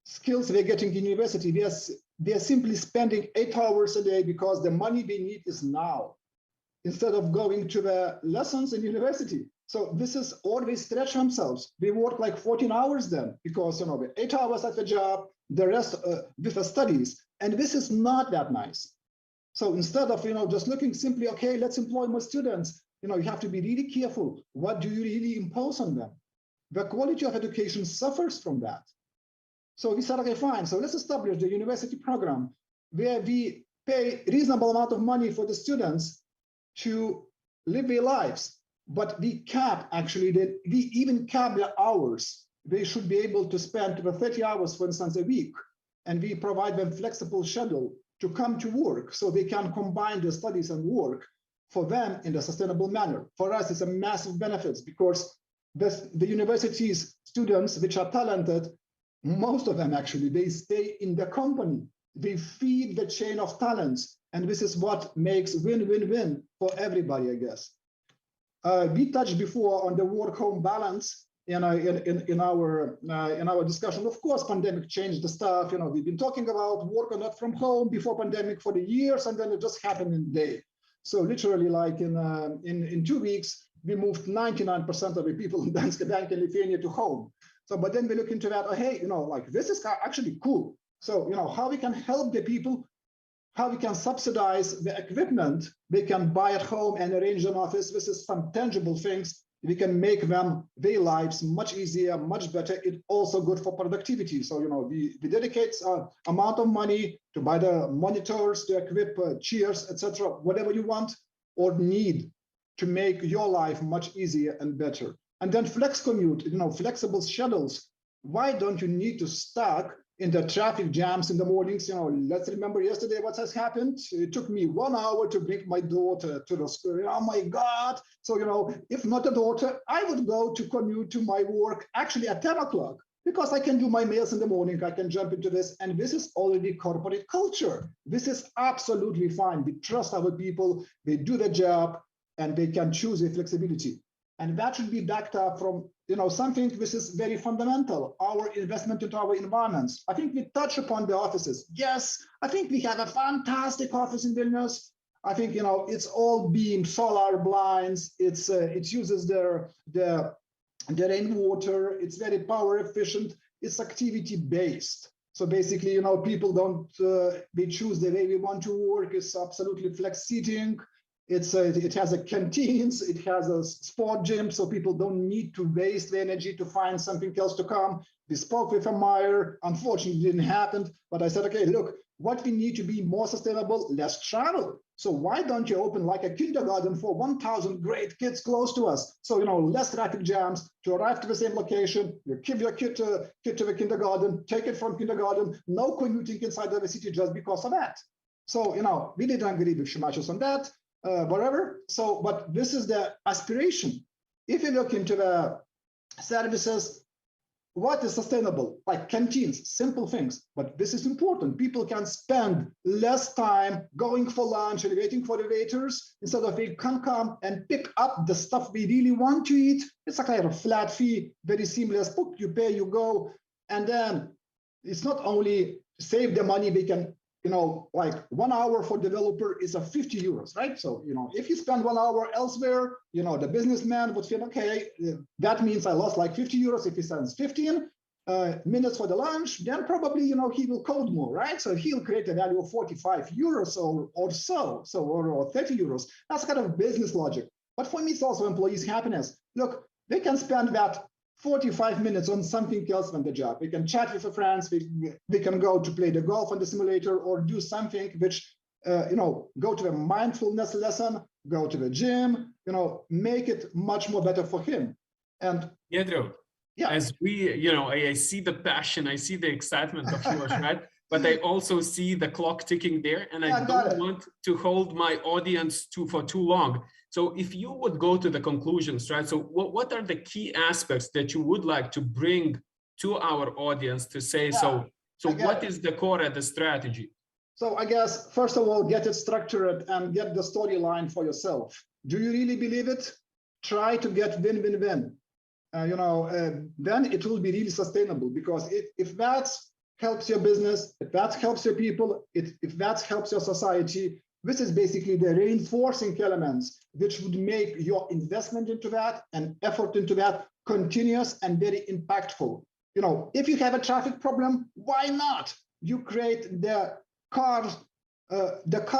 skills they're getting in university. They're simply spending 8 hours a day because the money they need is now, instead of going to the lessons in university. So this is, or they stretch themselves. They work like 14 hours then, because 8 hours at the job, the rest with the studies. And this is not that nice. So instead of just looking simply, okay, let's employ more students, you have to be really careful. What do you really impose on them? the quality of education suffers from that. So we said, okay, fine. So let's establish the university program where we pay reasonable amount of money for the students to live their lives, but we cap actually that we even cap their hours. They should be able to spend 30 hours, for instance, a week, and we provide them flexible schedule to come to work so they can combine their studies and work for them in a sustainable manner. For us, it's a massive benefits because the university's students, which are talented, most of them actually, they stay in the company. They feed the chain of talents. And this is what makes win-win-win for everybody, I guess. We touched before on the work-home balance in our discussion. Of course, pandemic changed the stuff. You know, we've been talking about work or not from home before pandemic for the years, and then it just happened in a day. So literally, like in 2 weeks, we moved 99% of the people in Danske Bank in Lithuania to home. So, but then we look into that. Oh, hey, you know, like this is actually cool. So, you know, how we can help the people, how we can subsidize the equipment they can buy at home and arrange an office. This is some tangible things. We can make them their lives much easier, much better. It's also good for productivity. So, you know, we dedicate amount of money to buy the monitors, to equip chairs, etc., whatever you want or need to make your life much easier and better. And then flex commute, you know, flexible schedules. Why don't you need to stuck in the traffic jams in the mornings? You know, let's remember yesterday what has happened. It took me 1 hour to bring my daughter to the school. Oh my God. So, you know, if not a daughter, I would go to commute to my work actually at 10 o'clock because I can do my mails in the morning. I can jump into this. And this is already corporate culture. This is absolutely fine. We trust our people. They do the job and they can choose a flexibility. And that should be backed up from, you know, something which is very fundamental, our investment into our environments. I think we touch upon the offices. Yes, I think we have a fantastic office in Vilnius. I think, you know, it's all beam solar blinds. It uses the rainwater. It's very power efficient. It's activity based. So basically, you know, people don't, they choose the way we want to work. It's absolutely flex seating. It has a canteens, it has a sport gym, so people don't need to waste the energy to find something else to come. We spoke with a Meyer, unfortunately it didn't happen, but I said, okay, look, what we need to be more sustainable, less travel. So why don't you open like a kindergarten for 1,000 great kids close to us? So, you know, less traffic jams to arrive to the same location, you give your kid to the kindergarten, take it from kindergarten, no commuting inside of the city just because of that. So, you know, we didn't agree with Shimachos on that. Whatever. So, but this is the aspiration. If you look into the services, what is sustainable? Like canteens, simple things, but this is important. People can spend less time going for lunch and waiting for the waiters instead of they can come and pick up the stuff we really want to eat. It's a kind of flat fee, very seamless. Book, you pay, you go. And then it's not only save the money, they can, you know, like 1 hour for developer is 50 euros, right? So, you know, if you spend 1 hour elsewhere, you know, the businessman would feel, okay, that means I lost like 50 euros. If he spends 15 minutes for the lunch, then probably, you know, he will code more, right? So he'll create a value of 45 euros or so, or 30 euros. That's kind of business logic. But for me, it's also employees' happiness. Look, they can spend that 45 minutes on something else than the job. We can chat with a friends, we can go to play the golf on the simulator or do something which, you know, go to a mindfulness lesson, go to the gym, you know, make it much more better for him. And Giedriau, yeah, as we, you know, I see the passion, I see the excitement of yours, right? But I also see the clock ticking there, and I don't want to hold my audience for too long. So if you would go to the conclusions, right? So what are the key aspects that you would like to bring to our audience to say, so what is the core of the strategy? So I guess, first of all, get it structured and get the storyline for yourself. Do you really believe it? Try to get win-win-win. You know, then it will be really sustainable, because if that helps your business, if that helps your people, if that helps your society, this is basically the reinforcing elements which would make your investment into that and effort into that continuous and very impactful. You know, if you have a traffic problem, why not? You create the car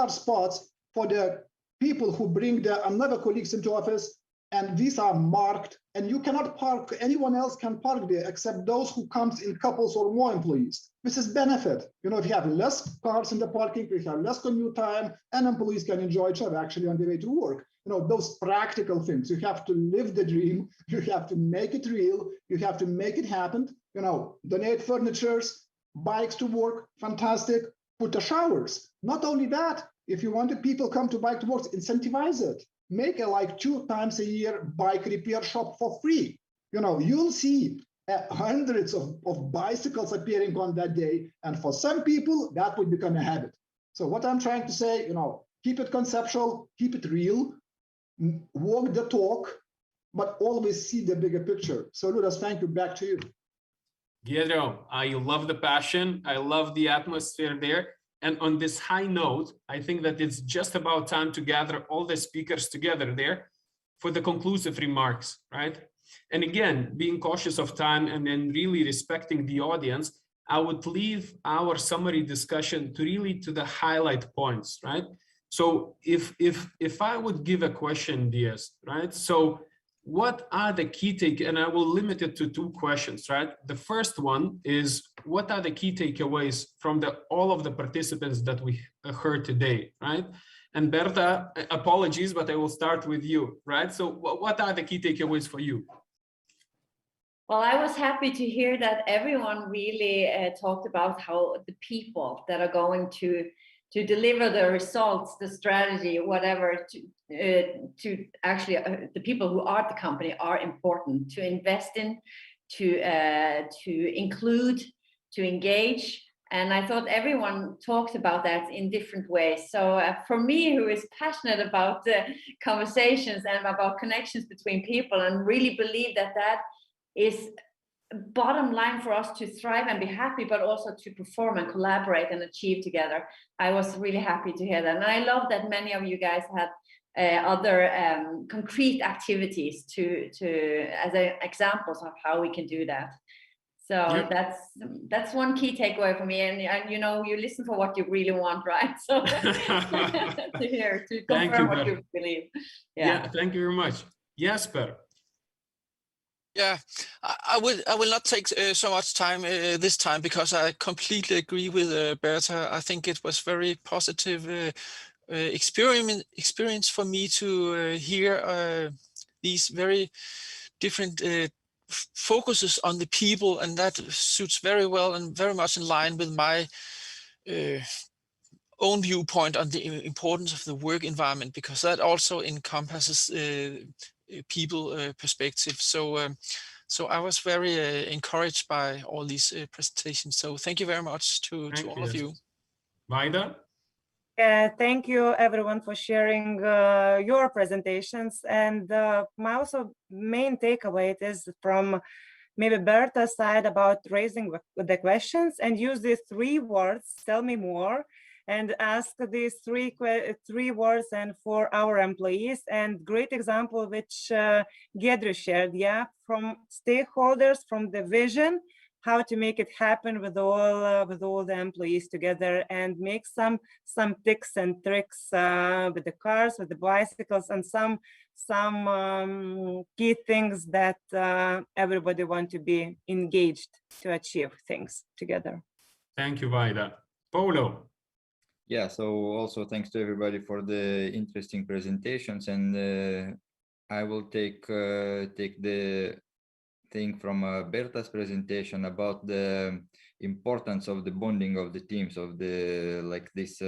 spots for the people who bring their another colleagues into office. and these are marked, and you cannot park, anyone else can park there except those who comes in couples or more employees. This is benefit. You know, if you have less cars in the parking, if you have less commute time, and employees can enjoy each other actually on the way to work. You know, those practical things. You have to live the dream. You have to make it real. You have to make it happen. You know, donate furnitures, bikes to work, fantastic. Put the showers. Not only that, if you want the people come to bike to work, incentivize it. Make a like 2 times a year bike repair shop for free. You know, you'll see hundreds of bicycles appearing on that day. And for some people, that would become a habit. So what I'm trying to say, you know, keep it conceptual, keep it real, walk the talk, but always see the bigger picture. So Ludas, thank you, back to you. Giedriau, I love the passion. I love the atmosphere there. And on this high note, I think that it's just about time to gather all the speakers together there for the conclusive remarks, right? And again, being cautious of time and then really respecting the audience, I would leave our summary discussion to the highlight points, right? So if I would give a question, Diaz, right? So what are the key and I will limit it to 2 questions, right? The first one is, what are the key takeaways from all of the participants that we heard today, right? And Berta, apologies, but I will start with you, right? So what are the key takeaways for you? Well, I was happy to hear that everyone really talked about how the people that are going to deliver the results, the strategy, whatever, to actually the people who are the company are important to invest in, to include, to engage. And I thought everyone talked about that in different ways. So for me, who is passionate about the conversations and about connections between people, and really believe that that is bottom line for us to thrive and be happy, but also to perform and collaborate and achieve together. I was really happy to hear that. And I love that many of you guys had other concrete activities as examples of how we can do that. So yep. That's one key takeaway for me. And you know, you listen for what you really want, right? So to confirm what you believe. Yeah, thank you very much. Jesper. Yeah, I will not take so much time this time, because I completely agree with Berta. I think it was very positive experience for me to hear these very different focuses on the people, and that suits very well and very much in line with my own viewpoint on the importance of the work environment, because that also encompasses people perspective. So I was very encouraged by all these presentations. So thank you very much to all of you. Vaida? Thank you everyone for sharing your presentations. And my also main takeaway is from maybe Berta's side about raising the questions and use these 3 words, tell me more, and ask these three words and for our employees. And great example which Giedriau shared, from stakeholders, from the vision, how to make it happen with all the employees together, and make some tips and tricks with the cars, with the bicycles, and some key things that everybody want to be engaged to achieve things together. Thank you, Vaida. Paulo. Yeah, so also thanks to everybody for the interesting presentations, and I will take the thing from Berta's presentation about the importance of the bonding of the teams, of the this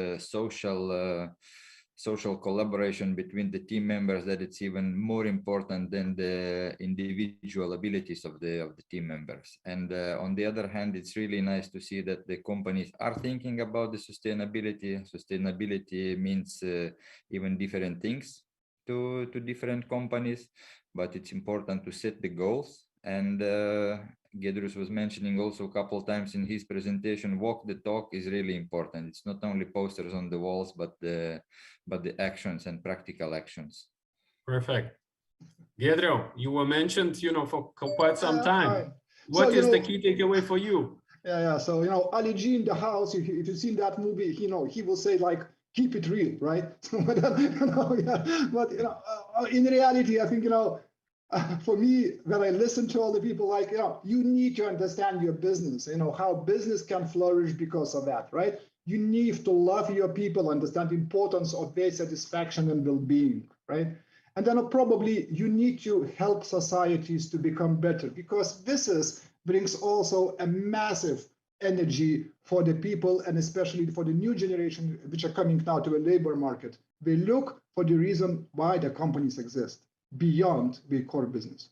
social collaboration between the team members, that it's even more important than the individual abilities of the team members. And on the other hand, it's really nice to see that the companies are thinking about the sustainability. Sustainability means even different things to different companies, but it's important to set the goals. And Giedrius was mentioning also a couple of times in his presentation, walk the talk is really important. It's not only posters on the walls, but the actions and practical actions. Perfect. Giedriau, you were mentioned, for quite some time. What is the key takeaway for you? Yeah. So, Ali G in the house, if you've seen that movie, he will say keep it real, right? But, in reality, I think, for me, when I listen to all the people, like, you need to understand your business, how business can flourish because of that, right? You need to love your people, understand the importance of their satisfaction and well-being, right? And then probably you need to help societies to become better, because this brings also a massive energy for the people, and especially for the new generation which are coming now to a labor market. They look for the reason why the companies exist beyond the core business.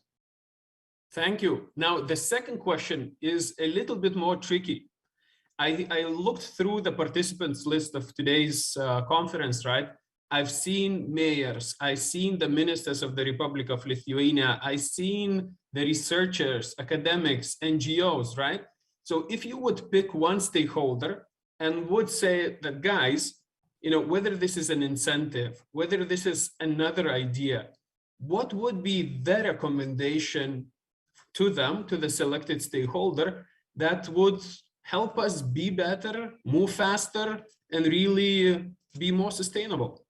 Thank you. Now, the second question is a little bit more tricky. I looked through the participants list of today's conference, right? I've seen mayors, I've seen the ministers of the Republic of Lithuania, I've seen the researchers, academics, NGOs, right? So if you would pick one stakeholder and would say that, guys, whether this is an incentive, whether this is another idea, what would be their recommendation to them, to the selected stakeholder, that would help us be better, move faster, and really be more sustainable?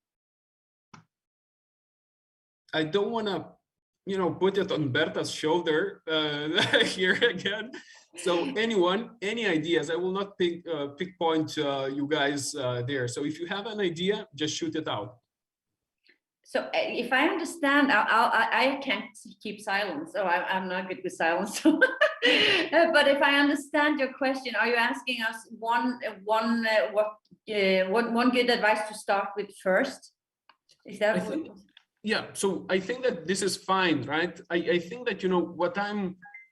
I don't want to, put it on Berta's shoulder here again. So anyone, any ideas? I will not pinpoint you guys there. So if you have an idea, just shoot it out. So if I understand, I can't keep silence. So I'm not good with silence. But if I understand your question, are you asking us one good advice to start with first? Is that what? Yeah, so I think that this is fine, right? I think that, what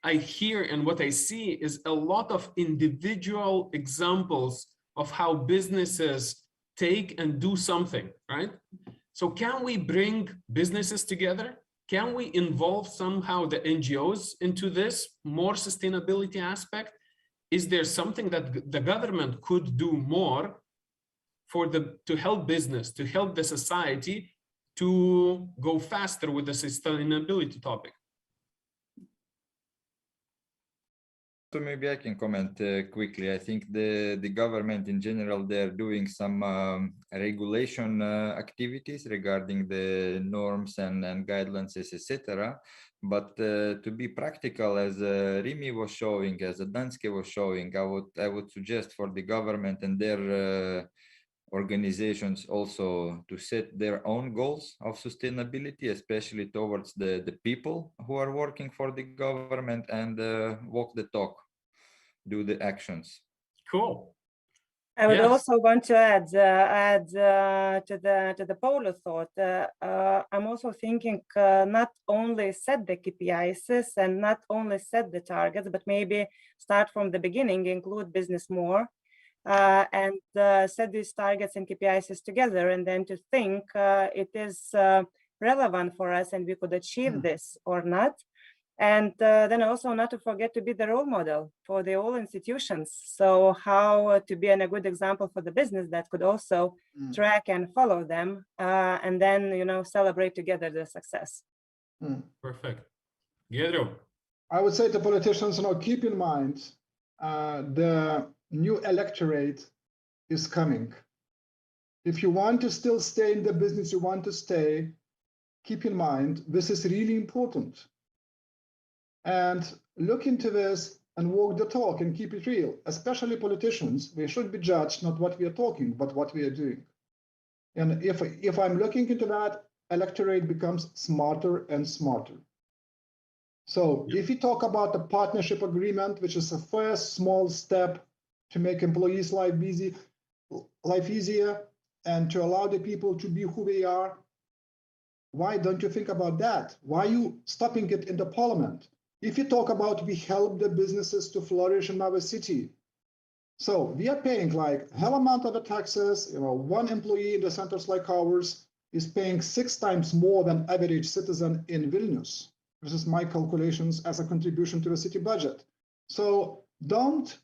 I hear and what I see is a lot of individual examples of how businesses take and do something, right? So can we bring businesses together? Can we involve somehow the NGOs into this more sustainability aspect? Is there something that the government could do more to help business, to help the society to go faster with the sustainability topic? So maybe I can comment quickly. I think the government in general, they're doing some regulation activities regarding the norms and guidelines, etc. But to be practical, as Rimi was showing, as Danske was showing, I would suggest for the government and their organizations also to set their own goals of sustainability, especially towards the people who are working for the government, and walk the talk, do the actions. Cool. I would Yes. also want to add to the Paulo thought. I'm also thinking not only set the KPIs and not only set the targets, but maybe start from the beginning, include business more, and set these targets and KPIs together, and then to think it is relevant for us and we could achieve this or not. And then also not to forget to be the role model for the all institutions. So how to be a good example for the business that could also track and follow them, and then, celebrate together the success. Perfect. Giedriau. I would say to politicians, keep in mind the new electorate is coming. If you want to still stay in the business you want to stay, keep in mind this is really important. And look into this and walk the talk and keep it real. Especially politicians, we should be judged not what we are talking, but what we are doing. And if I'm looking into that, electorate becomes smarter and smarter. So if we talk about the partnership agreement, which is the first small step to make employees' life easier and to allow the people to be who they are, why don't you think about that? Why are you stopping it in the parliament? If you talk about we help the businesses to flourish in our city, so we are paying like hell amount of the taxes. One employee in the centers like ours is paying 6 times more than average citizen in Vilnius. This is my calculations as a contribution to the city budget. So don't,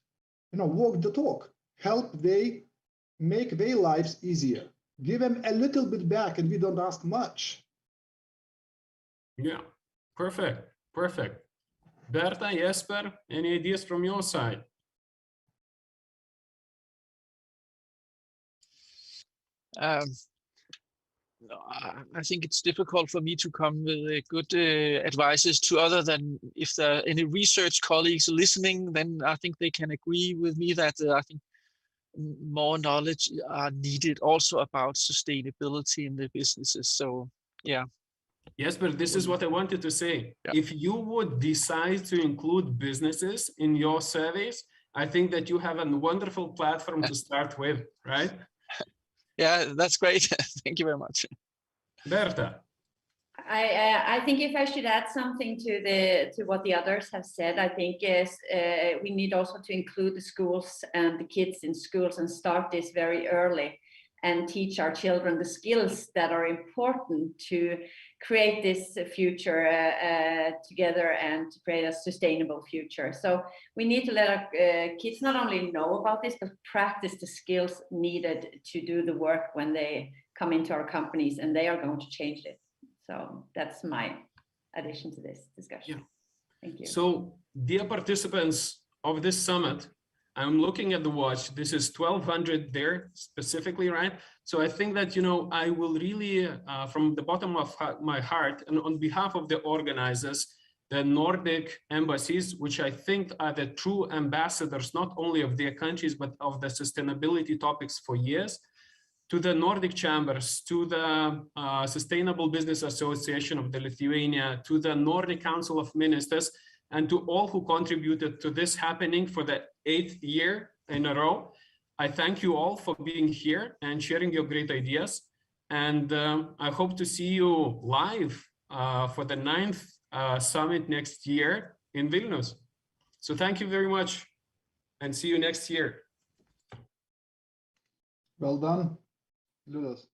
walk the talk. Help they make their lives easier. Give them a little bit back, and we don't ask much. Yeah, perfect. Berta, Jesper, any ideas from your side? I think it's difficult for me to come with good advices to other than if there are any research colleagues listening, then I think they can agree with me that I think more knowledge are needed also about sustainability in the businesses. So, yeah. Yes, but this is what I wanted to say. Yeah. If you would decide to include businesses in your surveys, I think that you have a wonderful platform to start with, right? Yeah, that's great. Thank you very much. Berta. I think if I should add something to what the others have said, I think is we need also to include the schools and the kids in schools and start this very early and teach our children the skills that are important to create this future together and to create a sustainable future. So we need to let our kids not only know about this, but practice the skills needed to do the work when they come into our companies, and they are going to change it. So that's my addition to this discussion. Yeah. Thank you. So, dear participants of this summit, I'm looking at the watch. This is 1200 there specifically, right? So I think that, you know, I will really, from the bottom of my heart and on behalf of the organizers, the Nordic embassies, which I think are the true ambassadors, not only of their countries, but of the sustainability topics for years, to the Nordic chambers, to the Sustainable Business Association of the Lithuania, to the Nordic Council of Ministers, and to all who contributed to this happening for the 8th year in a row. I thank you all for being here and sharing your great ideas. And I hope to see you live for the 9th summit next year in Vilnius. So thank you very much and see you next year. Well done, Liudas.